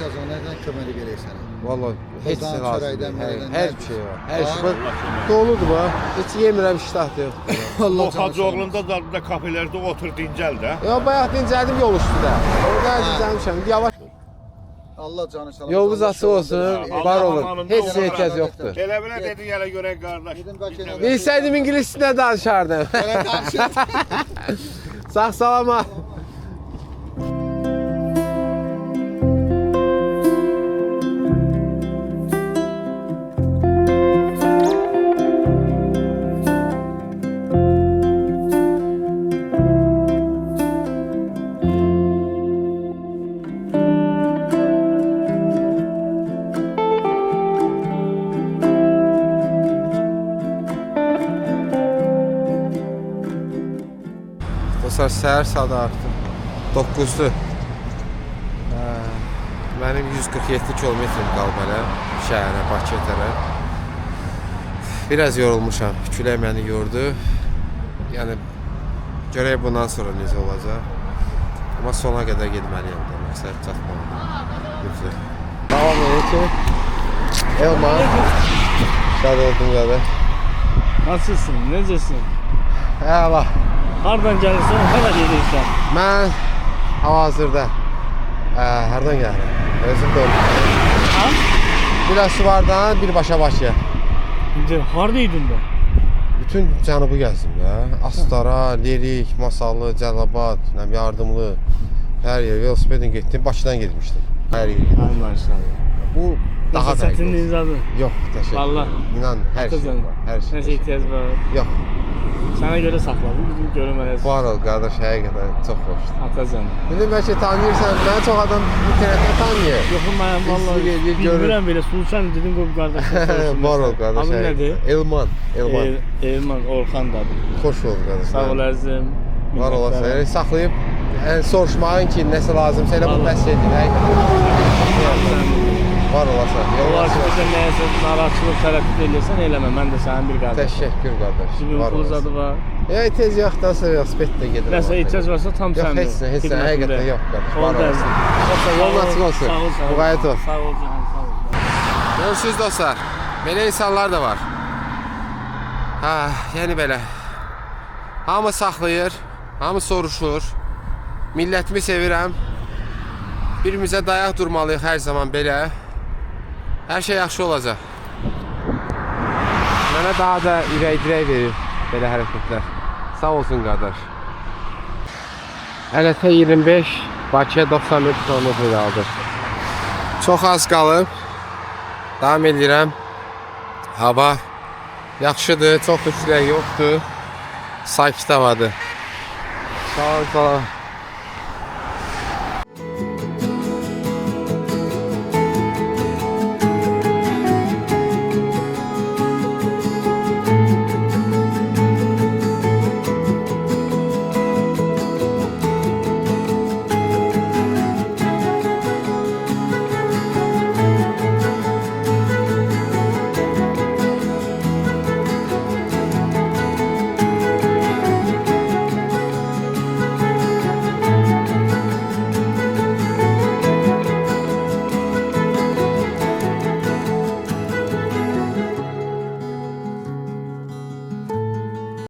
Kazanlardan kömeli vereyim sana. Vallahi heç Buradan, nə lazım. çörəkdən, deyil. mərəkdən, Hər nə- bir şey var. Hər şey Var. var. Doludur bu. Heç yemirəm, iştah yox. Allah Oxacıoğlunda da kafelerde otur dincəl də. Ya bayaq dincəldim yol üstündə. Orada dincəlmişəm. Yavaş. Allah canı sağ Yolunuz açıq olsun. Var olun. amanında Heç olun. ehtiyac yoxdur. Elə belə dedi gələ görə qardaş. Dedim Bakı'ya. Bilsəydim ingilis dilində danışardım. Sağ salama. Dostlar, səhər saat artıq 9-dur. Mənim 147 kilometrim qalıb hələ şəhərə, Bakıya tərəf. Biraz yorulmuşam, külək məni yordu. Yəni, görək bundan sonra necə olacaq. Amma sona qədər getməliyəm də, məqsəd çatmalıdır. Davam edir ki, Elma, şad oldum qadı. Nasılsın? Necəsin? Əla. Hardan gəlirsən, hara gedirsən? Mən hal-hazırda hardan gəlirəm? Özüm də olmuşam. Biraz Suvardan birbaşa Bakıya. İndi hardaydın da? Bütün cənubu gəzdim də. Astara, Lerik, Masallı, Cəlilabad, Yardımlı. Hər yer velosipedlə getdim. Bakıdan getmişdim. Hər yer. Ay maşallah. Bu daha da çətinliyiz abi. Yox, təşəkkür. Vallahi. İnan, hər şey var. Hər şey. Nəsə ehtiyac var. Yox, Sənə görə saxladım, bizim görmələyiz. var ol qardaş, həqiqətən çox xoşdur. Atacan. İndi bəlkə tanıyırsan, mənə çox adam internetdə tanıyır. Yox, mən vallahi bilmirəm belə, Sultan dedim qoy qardaşım. Var ol qardaş. Adın nədir? Elman. Elman Orxan dadı. Xoş ol qardaş. Sağ ol əzizim. Var olasın. Yəni saxlayıb soruşmağın ki, nəsə lazımsa elə bu bəs edir. Var olasın. Olar ki, bizə nəyəsə narahatçılıq tərəddüd eləyirsən, eləmə. Mən də sənin bir qardaşım. Təşəkkür qardaş. Cibin pul zadı var. Ehtiyac yoxdan sonra velosipedlə gedirəm. Nəsə ehtiyac varsa tam Yox, səndə. heç nə, həqiqətən yox qardaş. Var Oldu olasın. əzizim. Yolun açıq olsun. Sağ ol, sağ ol. Müğayət ol. Sağ ol canım, sağ ol. Görürsünüz dostlar, belə insanlar da var. Yəni belə. Hamı saxlayır, hamı soruşur. Millətimi sevirəm. Birimizə dayaq durmalıyıq hər zaman belə. Hər şey yaxşı olacaq. Mənə daha da ürək-dirək verir belə hərəkətlər. Sağ olsun qardaş. Ələtə 25, Bakıya 91 km qaldı. Çox az qalıb. Davam edirəm. Hava yaxşıdır, çox da külək yoxdur. Sakit havadır. Sağ olun.